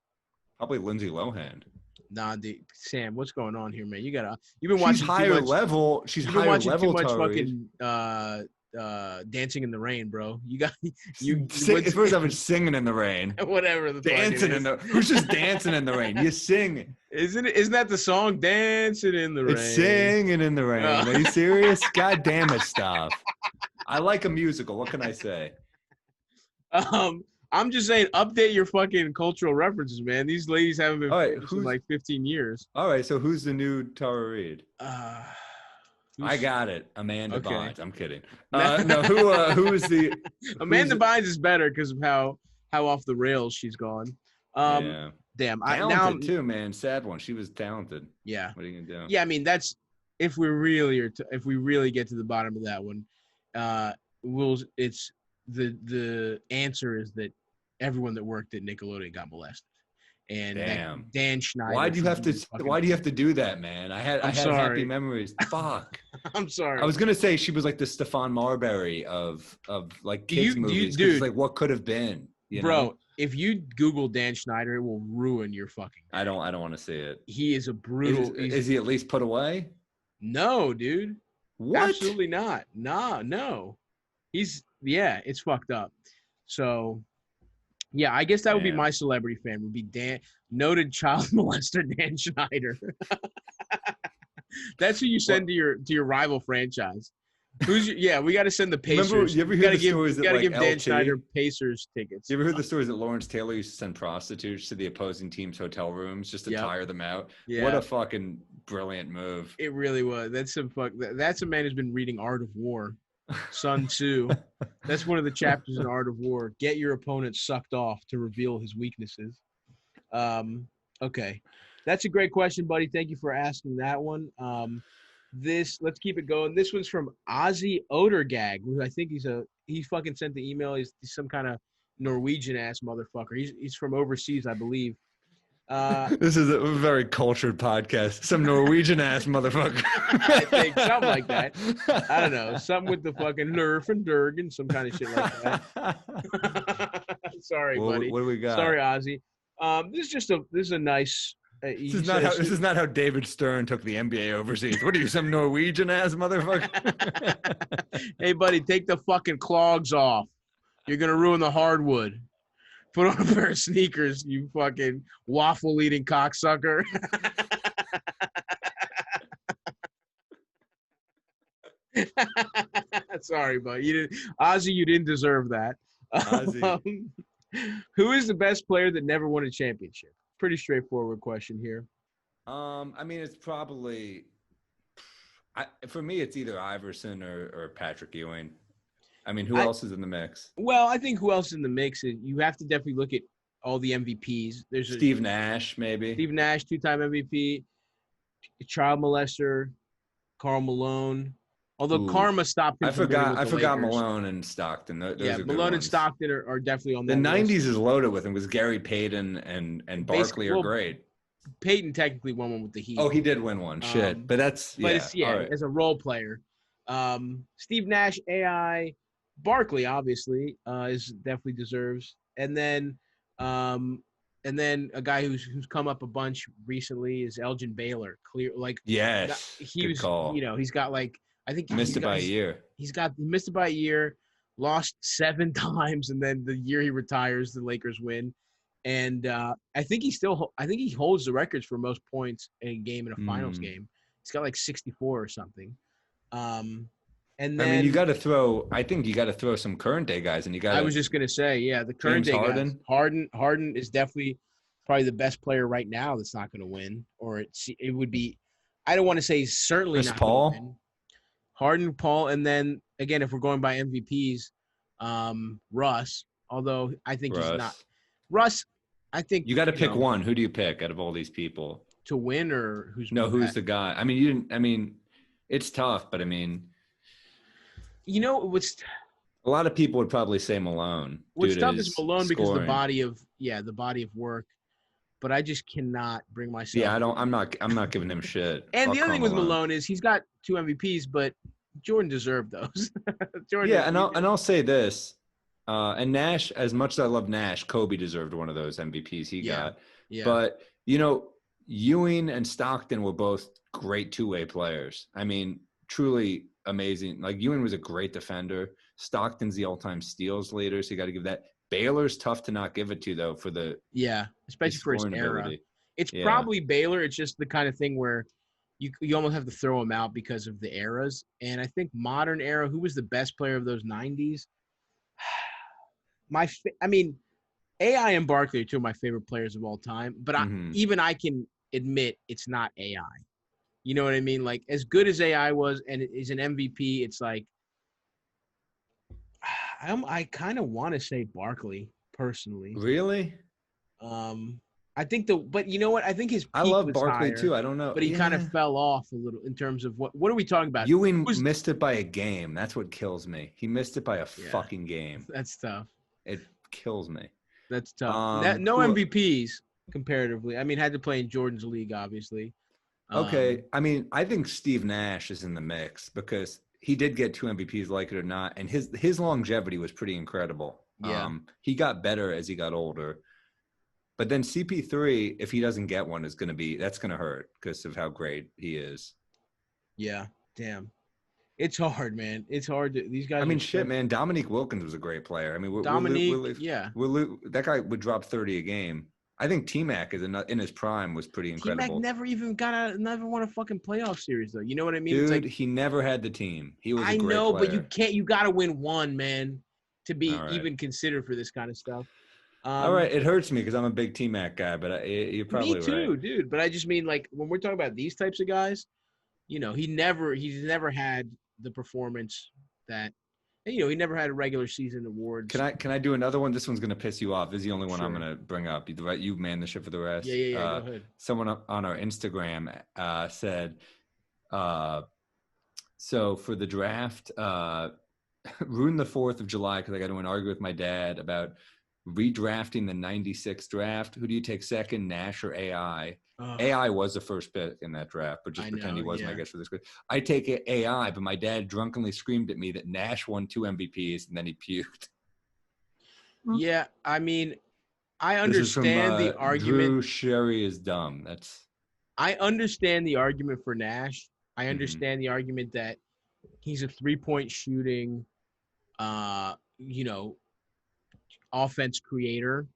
Probably Lindsay Lohan. Nah, Sam, what's going on here, man? You've been watching She's higher level. She's higher level. Too much fucking Dancing in the Rain, bro. First I've been singing in the rain. Whatever the dancing in the who's just dancing in the rain? You sing. Isn't that the song Dancing in the Rain? It's singing in the rain. Are you serious? God damn it, stop. I like a musical. What can I say? I'm just saying, update your fucking cultural references, man. These ladies haven't been in like 15 years. All right, so who's the new Tara Reid? I got it. Amanda Bynes. I'm kidding. No, who is the Amanda Bynes is better because of how off the rails she's gone. Yeah. Damn. Talented too, man. Sad one. She was talented. Yeah. What are you gonna do? Yeah, I mean that's if we really get to the bottom of that one, it's the answer is that everyone that worked at Nickelodeon got molested. And Dan Schneider. Why do you have to do that, man? I had happy memories. Fuck. I'm sorry. I was gonna say she was like the Stefan Marbury of like kids movies. Dude, like what could have been, bro. If you Google Dan Schneider, it will ruin your fucking. I don't want to see it. He is a brutal. Is he at least put away? No, dude. What? Absolutely not. No. It's fucked up. So. Yeah, I guess that would be my celebrity fan. Would be noted child molester Dan Schneider. That's who you send to your rival franchise. We got to send the Pacers. Remember, you ever hear the stories that got to give Dan Schneider Pacers tickets. You ever heard the stories that Lawrence Taylor used to send prostitutes to the opposing team's hotel rooms just to tire them out? Yeah. What a fucking brilliant move! It really was. That's a man who's been reading Art of War. Sun Tzu. That's one of the chapters in Art of War. Get your opponent sucked off to reveal his weaknesses. Okay. That's a great question, buddy. Thank you for asking that one. Let's keep it going. This one's from Ozzy Odergag, who I think he fucking sent the email. He's some kind of Norwegian ass motherfucker. He's from overseas, I believe. This is a very cultured podcast. Some Norwegian ass motherfucker. I think something like that. I don't know. Something with the fucking Nerf and Durgan, some kind of shit like that. Sorry, buddy. What do we got? Sorry, Ozzy. This is a nice. This is not how David Stern took the NBA overseas. What are you, some Norwegian ass motherfucker? Hey, buddy, take the fucking clogs off. You're gonna ruin the hardwood. Put on a pair of sneakers, you fucking waffle-eating cocksucker. Sorry, but Ozzy, you didn't deserve that. Who is the best player that never won a championship? Pretty straightforward question here. I mean, it's probably for me, it's either Iverson or Patrick Ewing. I mean, who else is in the mix? Well, I think who else is in the mix is you have to definitely look at all the MVPs. There's Steve Nash, maybe. Steve Nash, 2-time MVP, child molester, Karl Malone. Although Karma stopped him. I forgot Malone and Stockton. Those are Malone and Stockton are definitely on the 90s list. Is loaded with him because Gary Payton and Barkley are great. Payton technically won one with the Heat. Oh, he did win one. Shit. But that's right. As a role player. Steve Nash, AI, Barkley obviously is definitely deserves. And then a guy who's come up a bunch recently is Elgin Baylor. Good call. He's got like I think he missed it by a year. He missed it by a year, lost 7 times, and then the year he retires, the Lakers win. And I think he holds the records for most points in a game in a finals game. He's got like 64 or something. And then I mean, you got to throw some current day guys, and you got. I was just gonna say, the current day guys. Harden is definitely probably the best player right now that's not going to win, or it would be. I don't want to say he's certainly Chris not Paul. Win. Harden, Paul, and then again, if we're going by MVPs, Russ. Although I think he's not. Russ, I think you got to pick one. Who do you pick out of all these people to win, or who's the guy? I mean, you didn't. I mean, it's tough, but I mean. What's a lot of people would probably say Malone. What's tough is Malone because the body of work. but I just cannot bring myself. Yeah, I'm not giving him shit. And the other thing with Malone is he's got 2 MVPs, but Jordan deserved those. I'll say this. And Nash, as much as I love Nash, Kobe deserved one of those MVPs he got. Yeah. But, Ewing and Stockton were both great two-way players. I mean, truly amazing. Like, Ewing was a great defender. Stockton's the all-time steals leader, so you got to give that. Baylor's tough to not give it to, though, for the especially for his era. It's probably Baylor. It's just the kind of thing where you almost have to throw him out because of the eras. And I think modern era, who was the best player of those 90s? AI and Barkley are 2 of my favorite players of all time, but even I can admit it's not AI. You know what I mean? Like, as good as AI was and is an MVP, it's like I kind of want to say Barkley personally. Really? I think but you know what? I think his peak I love was Barkley higher, too. I don't know, but he kind of fell off a little in terms of what are we talking about? Ewing missed it by a game. That's what kills me. He missed it by a fucking game. That's tough. It kills me. That's tough. No MVPs comparatively. I mean, had to play in Jordan's league, obviously. Okay. I mean, I think Steve Nash is in the mix because he did get 2 MVPs, like it or not, and his longevity was pretty incredible. Yeah. He got better as he got older. But then CP3, if he doesn't get one, that's going to hurt because of how great he is. Yeah. Damn. It's hard, man. It's hard these guys. I mean, shit, man. Dominique Wilkins was a great player. I mean, that guy would drop 30 a game. I think T-Mac is in his prime was pretty incredible. T-Mac never won a fucking playoff series though. You know what I mean? Dude, it's like, he never had the team. He was. I a great know, player. but you got to win one, man, to be even considered for this kind of stuff. All right, it hurts me because I'm a big T-Mac guy, but you're probably me too, right. Dude. But I just mean, like, when we're talking about these types of guys, he's never had the performance that, he never had a regular season awards. Can I do another one? This one's gonna piss you off. This is the only one I'm gonna bring up. You man the shit for the rest. Yeah. Go ahead. Someone on our Instagram said, so for the draft, ruined the 4th of July because I got to argue with my dad about redrafting the 96 draft. Who do you take second, Nash or AI? AI was the first pick in that draft, but just pretend he wasn't, I guess, for this quiz. I take AI, but my dad drunkenly screamed at me that Nash won 2 MVPs, and then he puked. Yeah, I mean, I understand the argument. Drew Sherry is dumb. I understand the argument for Nash. I understand the argument that he's a 3-point shooting, offense creator.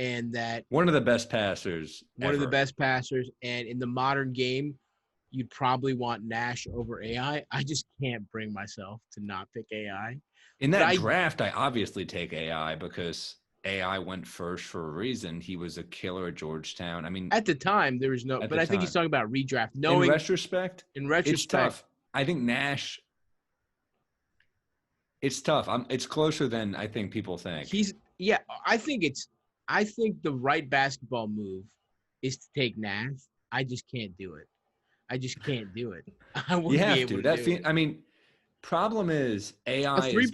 And that one of the best passers. And in the modern game, you'd probably want Nash over AI. I just can't bring myself to not pick AI. In that draft, I obviously take AI because AI went first for a reason. He was a killer at Georgetown. I mean, at the time there was no, but I think he's talking about redraft. In retrospect, it's tough. I think Nash. It's tough. It's closer than I think people think. I think the right basketball move is to take Nash. I just can't do it. I wouldn't be able to do it. I mean, problem is AI is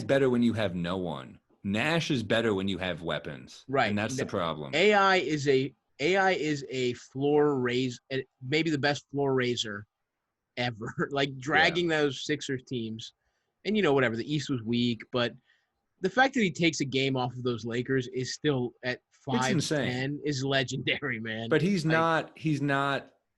better when you have no one. Nash is better when you have weapons. Right. And that's the problem. AI is a floor raise, maybe the best floor raiser ever. Like dragging those Sixers teams. And whatever, the East was weak, but the fact that he takes a game off of those Lakers is still at 5-10 is legendary, man. But he's not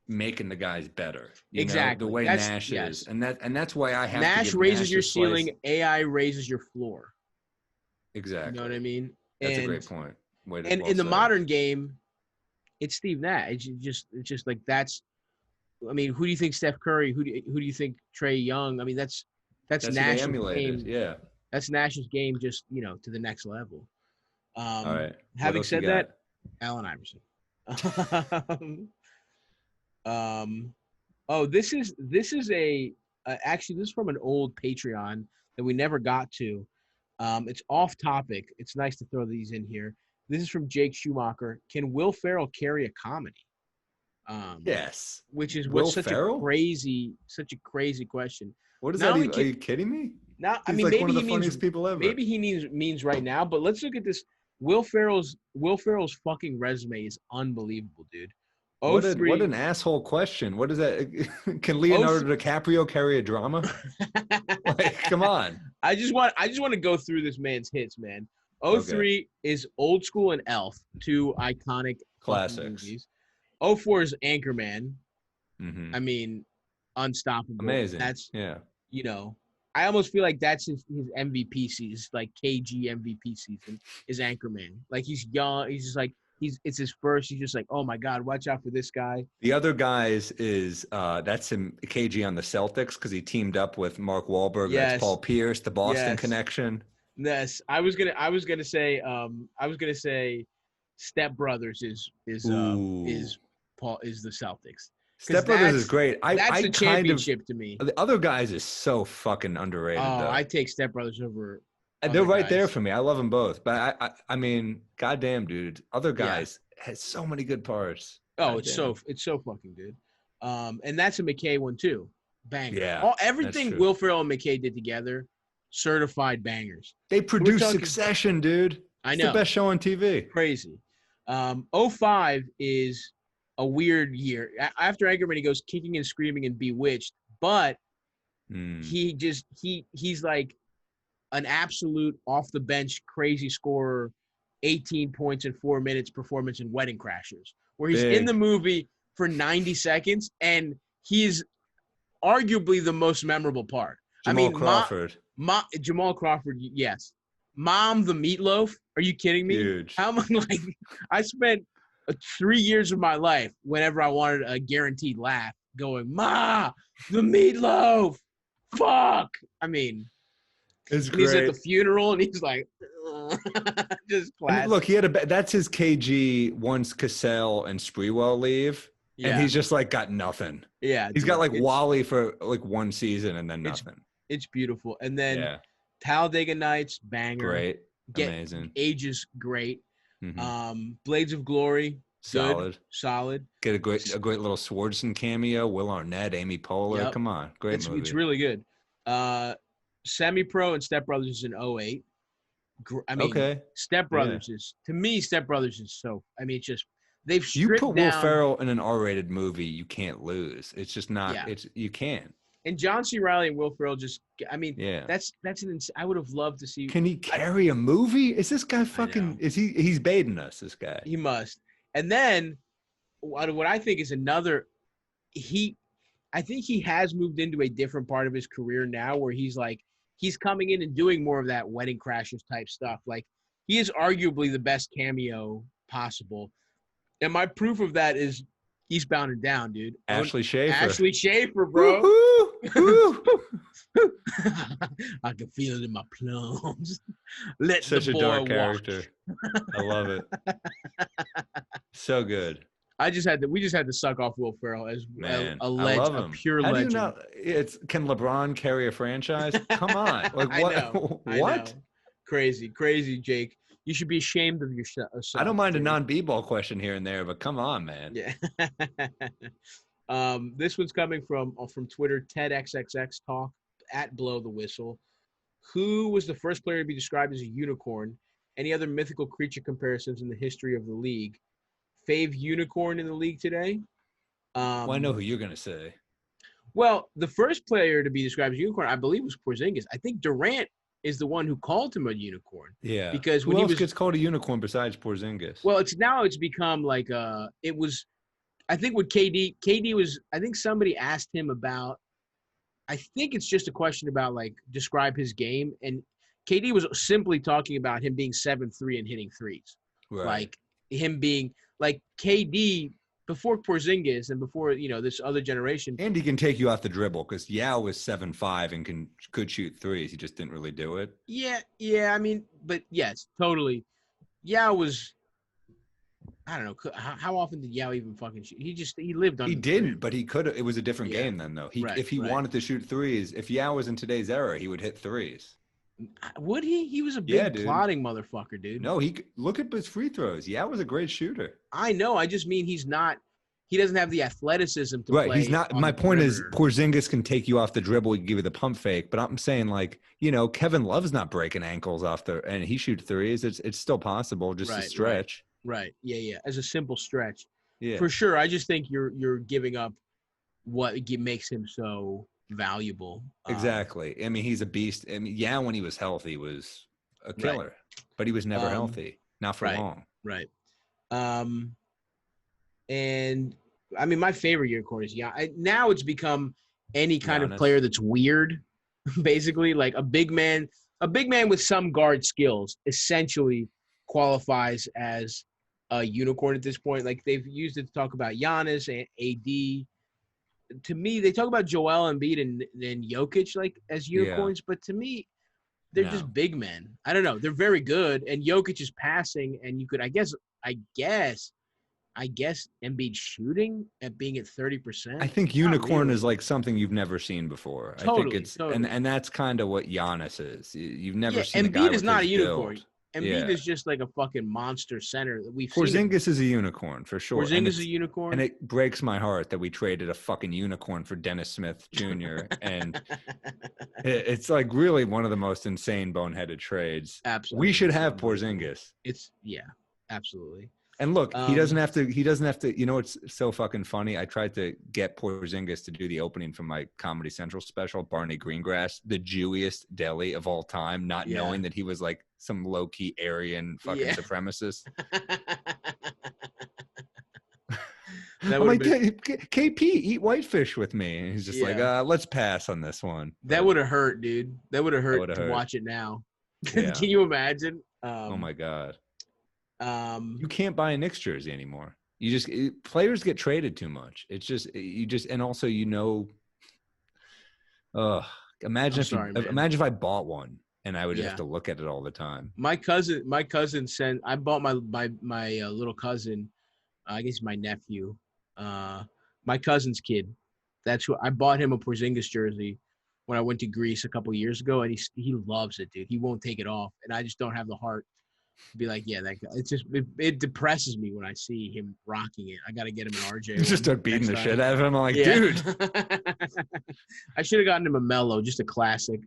making the guys better. Exactly. The way Nash is. And that's why I have Nash raises your ceiling, AI raises your floor. Exactly. You know what I mean? That's a great point. And in the modern game, it's Steve Nash. It's just like that's – I mean, who do you think Steph Curry? Who do you think Trae Young? I mean, that's Nash's game. Yeah. That's Nash's game just, to the next level. All right. Having said that, Allen Iverson. This is actually, this is from an old Patreon that we never got to. It's off topic. It's nice to throw these in here. This is from Jake Schumacher. Can Will Ferrell carry a comedy? Yes. Which is such a crazy question. What is that? Are you kidding me? Now, He's maybe one of the he funniest people ever. Maybe he means right now, but let's look at this. Will Ferrell's fucking resume is unbelievable, dude. What an asshole question. What is that? Can Leonardo DiCaprio carry a drama? Like, come on. I just want to go through this man's hits, man. 03 is Old School and Elf, two iconic classics. Movies. 04 is Anchorman. Mm-hmm. I mean, unstoppable. Amazing. That's I almost feel like that's his MVP season, like KG MVP season is Anchorman. Like he's young, he's just like it's his first. He's just like, oh my God, watch out for this guy. The other guys is that's him KG on the Celtics because he teamed up with Mark Wahlberg. Yes. That's Paul Pierce, the Boston connection. Yes, I was gonna say Step Brothers is the Celtics. Step Brothers is great. That's the championship to me. The other guys is so fucking underrated. Oh, though. I take Step Brothers over. They're right there for me. I love them both, but I mean, goddamn, dude, other guys has so many good parts. Oh, it's so fucking good. And that's a McKay one too. Banger. Yeah, everything Will Ferrell and McKay did together, certified bangers. They produced Succession, dude. I know. It's the best show on TV. Crazy. 05 is a weird year. After Anchorman, he goes Kicking and Screaming and Bewitched, but he's like an absolute off the bench crazy scorer, 18 points in 4 minutes performance in Wedding Crashers, where he's in the movie for 90 seconds and he's arguably the most memorable part. Jamal Crawford. Jamal Crawford, yes. Mom the Meatloaf. Are you kidding me? Huge. How much I spent 3 years of my life whenever I wanted a guaranteed laugh going, Ma, the Meatloaf. Fuck. I mean, it's great. He's at the funeral and he's like, just classic. I mean, look, that's his KG once Cassell and Sprewell leave. Yeah. And he's just like got nothing. Yeah. He's got like Wally for like one season and then nothing. It's beautiful. And then Talladega Nights, banger. Great. Amazing. Ages, great. Mm-hmm. Blades of Glory, solid. Get a great little Swardson cameo. Will Arnett, Amy Poehler. Yep. Come on, great movie. It's really good. Semi-Pro and Step Brothers is in 08. I mean, Step Brothers is to me. Step Brothers is so. I mean, it's just they've stripped you put Will Ferrell in an R-rated movie, you can't lose. It's just not. Yeah. You can't. And John C. Reilly and Will Ferrell just. I mean, that's an. I would have loved to see. Can he carry a movie? Is this guy fucking? Is he? He's baiting us. This guy. He must. And then, what I think is another. I think he has moved into a different part of his career now, where he's coming in and doing more of that Wedding Crashers type stuff. Like he is arguably the best cameo possible. And my proof of that is Eastbound and Down, dude. Ashley Schaefer, bro. Woo-hoo. I can feel it in my plums. Let Such the boy a dark walk. character. I love it. So good. We just had to suck off Will Ferrell as a pure How legend. Do you know, can LeBron carry a franchise? Come on. Like what? I know. What? Crazy, Jake. You should be ashamed of yourself. I don't mind a non-b-ball question here and there, but come on, man. Yeah. This one's coming from Twitter, TedXXX Talk at Blow the Whistle. Who was the first player to be described as a unicorn? Any other mythical creature comparisons in the history of the league? Fave unicorn in the league today? Well, I know who you're going to say. Well, the first player to be described as a unicorn, I believe, was Porzingis. I think Durant is the one who called him a unicorn. Yeah. Because who else gets called a unicorn besides Porzingis? Well, it's become like it was. I think with KD was. I think somebody asked him about. I think it's just a question about like describe his game, and KD was simply talking about him being 7'3" and hitting threes, right. Like him being like KD before Porzingis and before this other generation. And he can take you off the dribble because Yao was 7'5" and could shoot threes. He just didn't really do it. Yeah. I mean, but yes, totally. Yao was. I don't know how often did Yao even fucking shoot. He lived on. He didn't, but he could have. It was a different game then, though. If he wanted to shoot threes, if Yao was in today's era, he would hit threes. Would he? He was a big plotting motherfucker, dude. No, look at his free throws. Yao was a great shooter. I know. I just mean he's not. he doesn't have the athleticism to right. play. He's not. My point is, Porzingis can take you off the dribble. He can give you the pump fake. But I'm saying, like, Kevin Love's not breaking ankles and he shoots threes. It's still possible, just a stretch. Right. Yeah. As a simple stretch. Yeah. For sure. I just think you're giving up what makes him so valuable. Exactly. I mean, he's a beast. I mean, yeah, when he was healthy, was a killer, but he was never healthy. Not for long. Right. And I mean, my favorite unicorn is now it's become any kind of player that's weird, basically. Like a big man with some guard skills essentially qualifies as a unicorn at this point. Like they've used it to talk about Giannis and AD. To me, they talk about Joel Embiid and Jokic like as unicorns, but to me, they're just big men. I don't know. They're very good, and Jokic is passing, and you could, I guess, Embiid shooting at being at 30%. I think unicorn is like something you've never seen before. Totally, I think it's totally. and that's kind of what Giannis is. You've never seen Embiid a guy is not a unicorn. Build. Embiid is just like a fucking monster center that we've Porzingis is a unicorn for sure. Porzingis is a unicorn, and it breaks my heart that we traded a fucking unicorn for Dennis Smith Jr. and it's like really one of the most insane boneheaded trades. Absolutely, we should have Porzingis. Absolutely. And look, he doesn't have to. You know, it's so fucking funny. I tried to get Porzingis to do the opening from my Comedy Central special, Barney Greengrass, the Jewiest deli of all time, not knowing that he was like some low-key Aryan fucking supremacist. I'm like, KP, eat whitefish with me. And he's just like, let's pass on this one. That would have hurt, dude. That would have hurt to watch it now. Can you imagine? Oh my God. You can't buy a Knicks jersey anymore. Players get traded too much. It's just and also imagine if I bought one and I would just have to look at it all the time. My cousin sent. I bought my little cousin. I guess my nephew. My cousin's kid. That's who I bought him a Porzingis jersey when I went to Greece a couple years ago, and he loves it, dude. He won't take it off, and I just don't have the heart. Be like, that guy. It's just it depresses me when I see him rocking it. I got to get him an RJ. You just start beating the shit out of him. I'm like, dude. I should have gotten him a Mellow, just a classic.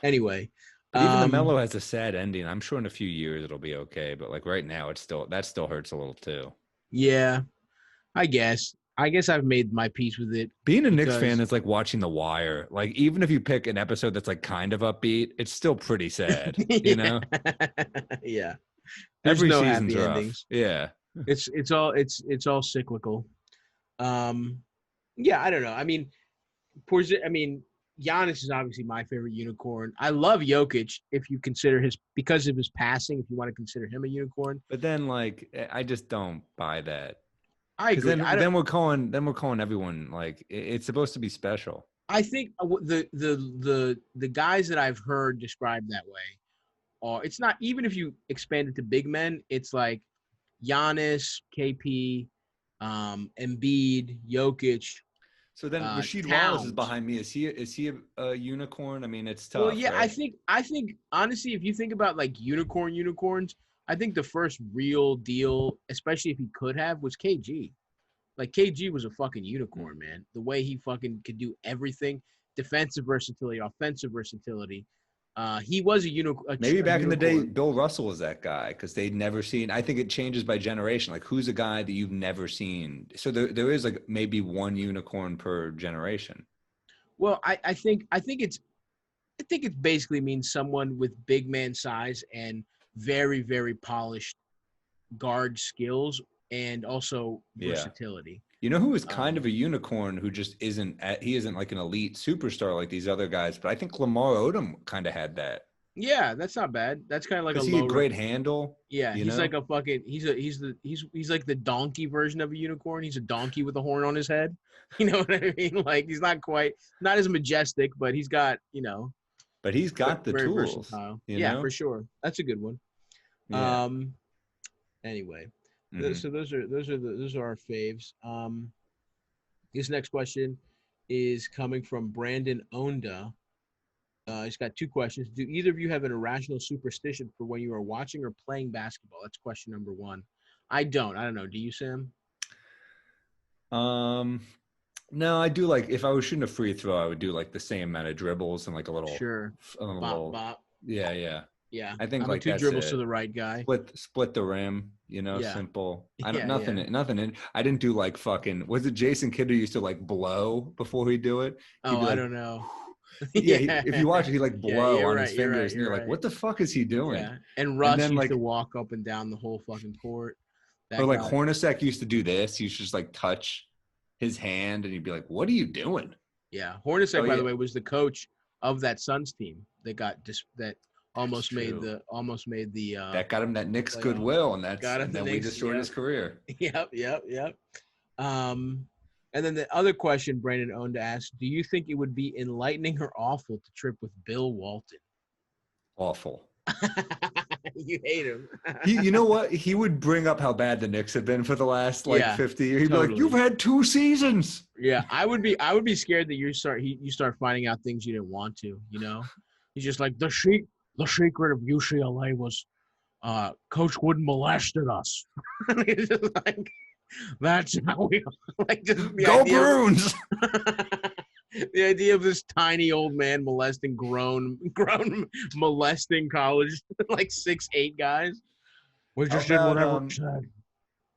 Anyway, but even the Mellow has a sad ending. I'm sure in a few years it'll be okay, but like right now, that still hurts a little too. Yeah, I guess I've made my peace with it. Being a Knicks fan is like watching The Wire. Like, even if you pick an episode that's like kind of upbeat, it's still pretty sad, you know? Yeah. Every season's rough. Endings. Yeah. It's all cyclical. I don't know. I mean, Giannis is obviously my favorite unicorn. I love Jokic if you consider because of his passing, if you want to consider him a unicorn. But then, like, I just don't buy that. I agree. Then we're calling everyone like it's supposed to be special. I think the guys that I've heard described that way are, it's not, even if you expand it to big men, it's like Giannis, KP, Embiid, Jokic. So then Rasheed Wallace is behind me. Is he a unicorn? I mean, it's tough. Well, yeah, right? I think honestly, if you think about like unicorns, I think the first real deal, especially if he could have, was KG. Like, KG was a fucking unicorn, man. The way he fucking could do everything, defensive versatility, offensive versatility. He was a unicorn. Maybe back in the day, Bill Russell was that guy because they'd never seen. I think it changes by generation. Like, who's a guy that you've never seen? So there is like maybe one unicorn per generation. Well, I think it basically means someone with big man size and very, very polished guard skills and also versatility. You know who is kind of a unicorn who just isn't like an elite superstar like these other guys, but I think Lamar Odom kind of had that. Yeah, that's not bad. That's kind of like a great handle. Yeah, he's like a fucking he's like the donkey version of a unicorn. He's a donkey with a horn on his head. You know what I mean? Like, he's not as majestic, but he's got, But he's got the tools. Versatile. Yeah, for sure. That's a good one. Yeah. Anyway, so those are our faves. This next question is coming from Brandon Onda. He's got two questions. Do either of you have an irrational superstition for when you are watching or playing basketball? That's question number one. I don't know. Do you, Sam? No, I do like if I was shooting a free throw, I would do like the same amount of dribbles and like a little, bop bop. Yeah. Yeah, I think I'm like two that's dribbles it. to the right guy. Split the rim, Yeah. simple. Yeah. Nothing in. I didn't do like fucking. Was it Jason Kidd who used to like blow before he'd do it? He'd Oh, be like, I don't know. Yeah, if you watch it, he like blow on his fingers, and you're right. like, what the fuck is he doing? Yeah, and Russ then, used to walk up and down the whole fucking court. Or like Hornacek used to do this. He used to just like touch his hand, and you'd be like, what are you doing? Yeah, Hornacek, by the way, was the coach of that Suns team that got that almost made the that got him that Knicks goodwill, and then we destroyed his career. Yep. And then the other question Brandon owned to ask: do you think it would be enlightening or awful to trip with Bill Walton? Awful. You hate him. You know what? He would bring up how bad the Knicks have been for the last 50 years. He'd be like, "You've had 2 seasons." Yeah, I would be scared that you start finding out things you didn't want to. He's just like the secret of UCLA was, Coach Wooden molested us. It's just like that's how we like. Just go Bruins. The idea of this tiny old man molesting grown molesting college like 6'8" guys. We just did whatever we said.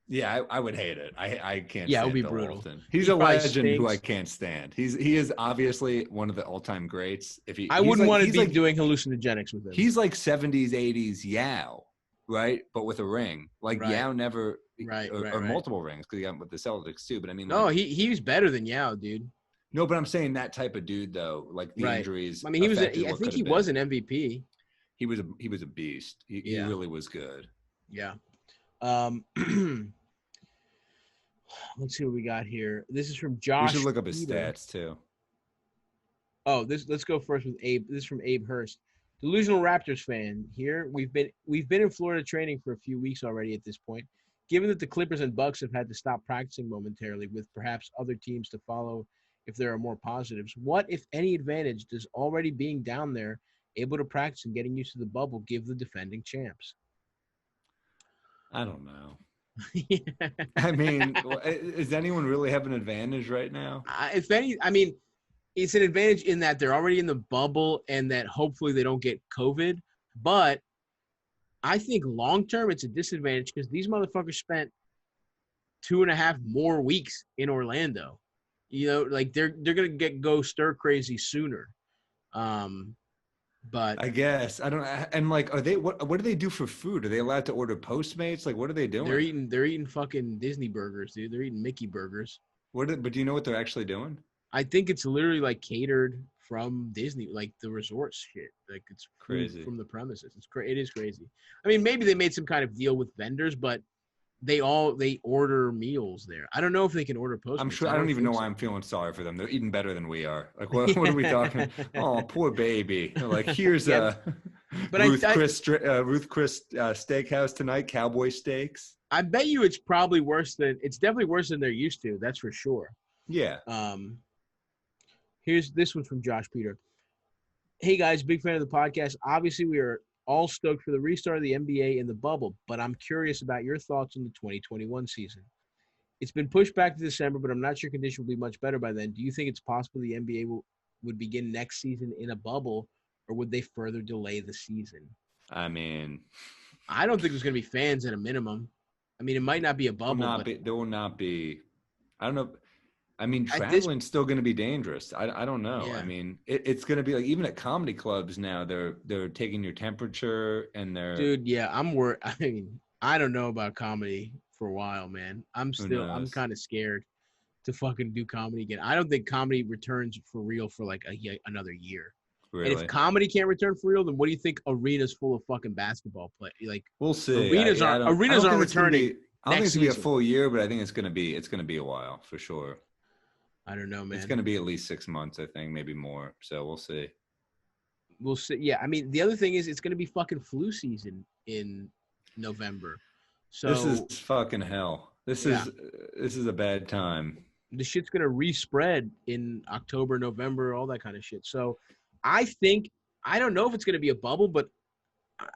Yeah, I would hate it. I can't. Yeah, it would be Bill brutal. Walton. He's a legend who I can't stand. He is obviously one of the all-time greats. I wouldn't want to be doing hallucinogenics with him. He's like 70s, 80s Yao, right? But with a ring. Like Yao never, or multiple rings because he got with the Celtics too. But I mean, no, he was better than Yao, dude. No, but I'm saying that type of dude though, like the injuries. I mean, I think he was an MVP. He was a beast. He really was good. Yeah. Let's see what we got here. This is from Josh. We should look up his stats too. Oh, let's go first with Abe. This is from Abe Hurst. Delusional Raptors fan here. We've been in Florida training for a few weeks already at this point. Given that the Clippers and Bucks have had to stop practicing momentarily with perhaps other teams to follow if there are more positives, what, if any, advantage does already being down there, able to practice and getting used to the bubble, give the defending champs? I don't know. I mean, does anyone really have an advantage right now? If any, I mean, it's an advantage in that they're already in the bubble and that hopefully they don't get COVID. But I think long-term it's a disadvantage because these motherfuckers spent 2.5 more weeks in Orlando. Like they're gonna go stir crazy sooner. But I guess I don't. And like, are they what do they do for food? Are they allowed to order Postmates? Like, what are they doing? They're eating fucking Disney burgers, dude. They're eating Mickey burgers. But do you know what they're actually doing? I think it's literally like catered from Disney, like the resort shit. Like it's crazy from the premises. It is crazy. I mean, maybe they made some kind of deal with vendors, but they order meals there. I don't know if they can order Postmates. I'm sure. I don't even know why I'm feeling sorry for them. They're eating better than we are. Like, what are we talking? Oh, poor baby. Like, here's Ruth Chris Steakhouse tonight. Cowboy steaks. I bet you it's probably worse than it's definitely worse than they're used to. That's for sure. Yeah. Here's this one from Josh Peter. Hey guys, big fan of the podcast. Obviously, we are all stoked for the restart of the NBA in the bubble, but I'm curious about your thoughts on the 2021 season. It's been pushed back to December, but I'm not sure conditions will be much better by then. Do you think it's possible the NBA would begin next season in a bubble, or would they further delay the season? I mean, I don't think there's going to be fans at a minimum. I mean, it might not be a bubble. There will not be. I don't know. I mean, traveling's still going to be dangerous. I don't know. Yeah. I mean, it's going to be like even at comedy clubs now, they're taking your temperature and they're. Dude, yeah, I'm worried. I mean, I don't know about comedy for a while, man. I'm kind of scared to fucking do comedy again. I don't think comedy returns for real for like another year. Really? And if comedy can't return for real, then what do you think arenas full of fucking basketball play? Like, we'll see. Arenas aren't returning. I don't think it's gonna be a full year, but I think it's gonna be a while for sure. I don't know, man. It's gonna be at least 6 months, I think, maybe more. So we'll see. We'll see. Yeah, I mean, the other thing is it's gonna be fucking flu season in November. So this is fucking hell. This is a bad time. The shit's gonna respread in October, November, all that kind of shit. So I don't know if it's gonna be a bubble, but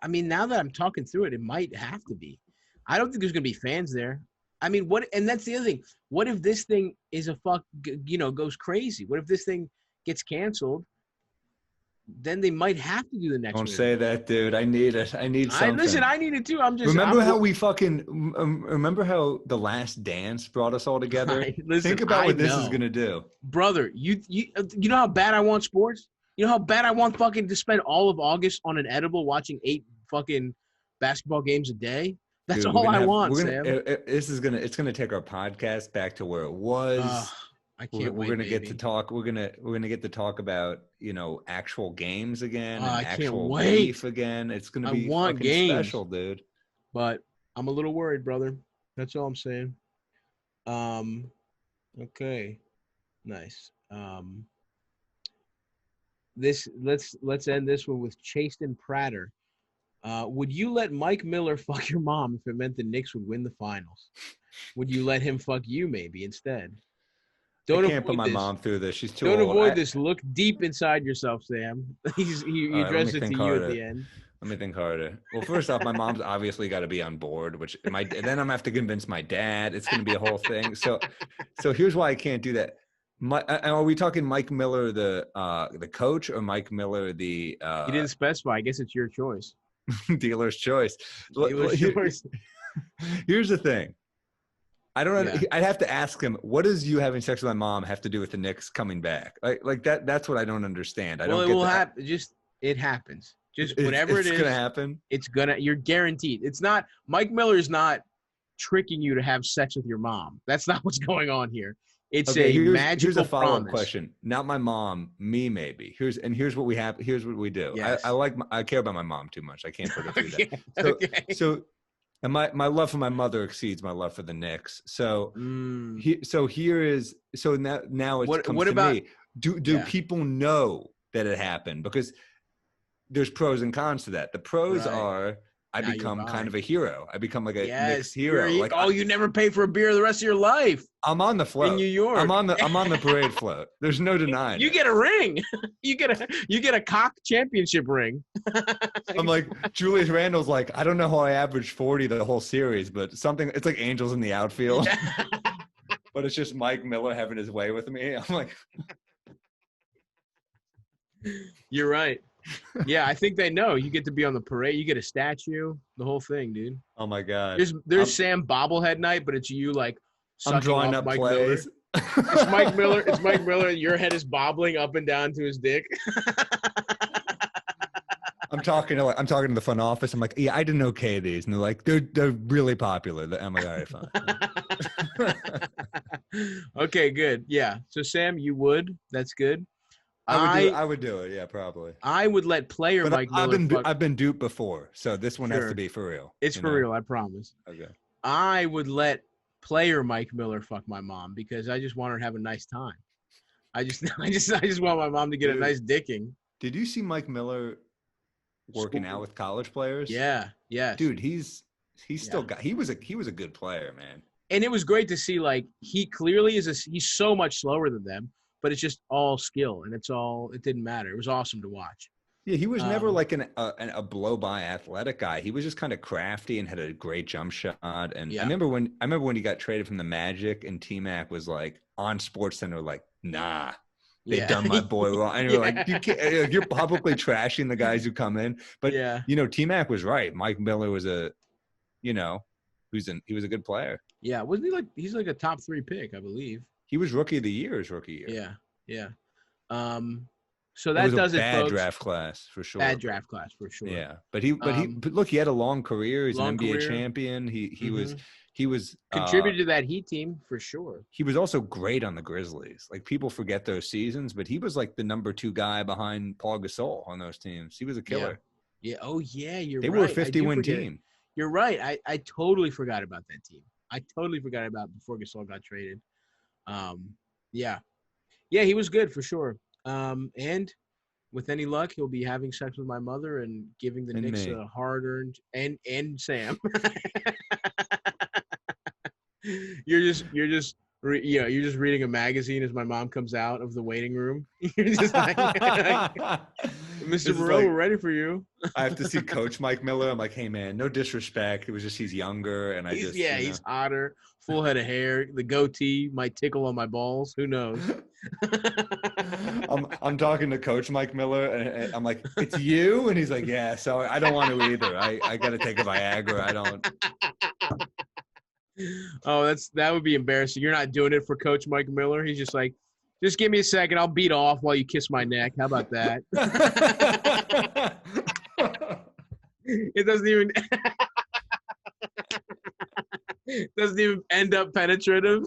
I mean, now that I'm talking through it, it might have to be. I don't think there's gonna be fans there. I mean, what? And that's the other thing. What if this thing is goes crazy? What if this thing gets canceled? Then they might have to do the next one. Don't say that, dude. I need it. I need something. Listen, I need it too. Remember how The Last Dance brought us all together? Think about what this is gonna do, brother. You know how bad I want sports. You know how bad I want fucking to spend all of August on an edible watching 8 fucking basketball games a day. That's all I want, Sam. It's gonna take our podcast back to where it was. I can't wait. We're gonna get to talk. We're gonna get to talk about actual games again and actual beef again. It's gonna be fucking special, dude. But I'm a little worried, brother. That's all I'm saying. Okay, nice. Let's end this one with Chasten Prater. Would you let Mike Miller fuck your mom if it meant the Knicks would win the finals? Would you let him fuck you maybe instead? I can't put my mom through this. She's too old. Don't avoid this. Look deep inside yourself, Sam. He addressed it to you at the end. Let me think harder. Well, first off, my mom's obviously got to be on board, then I'm gonna have to convince my dad. It's gonna be a whole thing. So here's why I can't do that. Are we talking Mike Miller, the coach, or Mike Miller, the? He didn't specify. I guess it's your choice. Dealer's choice. Choice. Here's the thing. I don't know. Yeah. I'd have to ask him, what does you having sex with my mom have to do with the Knicks coming back? Like that. That's what I don't understand. It will happen. It happens. Whatever it is, gonna happen. You're guaranteed. It's not. Mike Miller is not tricking you to have sex with your mom. That's not what's going on here. It's magical Here's a follow-up promise. question. Not my mom, me maybe. Here's what we have. Here's what we do. Yes. I care about my mom too much. I can't put her through that. And my love for my mother exceeds my love for the Knicks. So now it comes to me. Do people know that it happened? Because there's pros and cons to that. The pros are I become kind of a hero. I become like a Knicks hero. You never pay for a beer the rest of your life. I'm on the float in New York. I'm on the parade float. There's no denying. You get a ring. You get a cock championship ring. I'm like Julius Randle's like, I don't know how I averaged 40 the whole series, but it's like Angels in the outfield. But it's just Mike Miller having his way with me. I'm like, you're right. Yeah, I think they know. You get to be on the parade. You get a statue. The whole thing, dude. Oh my god. There's Sam bobblehead night, but it's you like sucking I'm drawing up Mike plays. Miller. It's Mike Miller. It's Mike Miller, and your head is bobbling up and down to his dick. I'm talking to the front office. I'm like, yeah, I didn't okay these, and they're like, they're really popular. I'm like, all right, fine. Okay, good. Yeah. So Sam, you would. That's good. I would do it. Yeah, probably. I would let player Mike Miller. I've been duped before, so this one has to be for real. It's for real. I promise. Okay. I would let player Mike Miller fuck my mom because I just want her to have a nice time. I just want my mom to get a nice dicking. Did you see Mike Miller working out with college players? Yeah. Yeah. Dude, he's still got. He was a good player, man. And it was great to see. Like he clearly he's so much slower than them. But it's just all skill, and it didn't matter. It was awesome to watch. Yeah, he was never like a blow-by athletic guy. He was just kind of crafty and had a great jump shot. And I remember when he got traded from the Magic, and T-Mac was like on SportsCenter, like, nah, they've done my boy wrong. And you're like, you're publicly trashing the guys who come in. But T-Mac was right. Mike Miller was he was a good player. Yeah, wasn't he like he's like a top 3 pick, I believe. He was rookie of the year his rookie year. Yeah. So that does it, bad draft class for sure. Bad draft class for sure. Yeah, but look, he had a long career. He's an NBA champion. He was contributed to that Heat team for sure. He was also great on the Grizzlies. Like people forget those seasons, but he was like the number 2 guy behind Paul Gasol on those teams. He was a killer. Yeah. Oh yeah, you're right. They were a 50-win team. You're right. I totally forgot about that team. I totally forgot about before Gasol got traded. Yeah, he was good for sure. And with any luck, he'll be having sex with my mother and giving the Knicks a hard-earned and Sam. You're just you're just reading a magazine as my mom comes out of the waiting room. You're just like Mr. Ferrell, we're ready for you. I have to see Coach Mike Miller. I'm like, hey man, no disrespect. It was just he's younger, and he's hotter, full head of hair. The goatee might tickle on my balls. Who knows? I'm talking to Coach Mike Miller, and I'm like, it's you, and he's like, yeah. So I don't want to either. I got to take a Viagra. I don't. Oh, that would be embarrassing. You're not doing it for Coach Mike Miller. He's just like, just give me a second. I'll beat off while you kiss my neck. How about that? It doesn't even end up penetrative.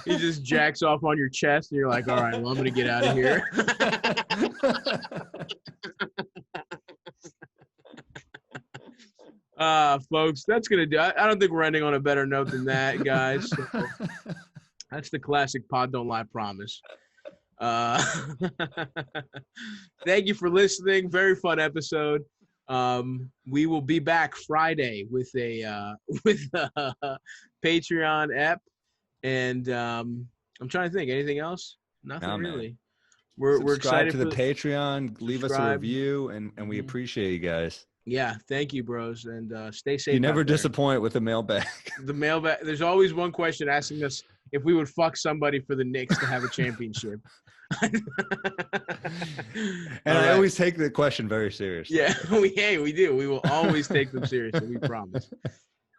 He just jacks off on your chest, and you're like, all right, well, I'm going to get out of here. Folks, that's going to do it. I don't think we're ending on a better note than that, guys. So, that's the classic Pod Don't Lie promise. Thank you for listening. Very fun episode. We will be back Friday with a Patreon ep, and I'm trying to think. Anything else? Nothing really. We're excited to the Patreon. Leave us a review, and we appreciate you guys. Yeah, thank you, bros, and stay safe. You never disappoint with the mailbag. The mailbag. There's always one question asking us if we would fuck somebody for the Knicks to have a championship. And I always take the question very seriously. Yeah, we do. We will always take them seriously. We promise.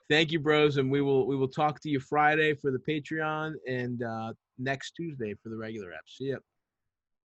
Thank you, bros, and we will talk to you Friday for the Patreon and next Tuesday for the regular app. See ya.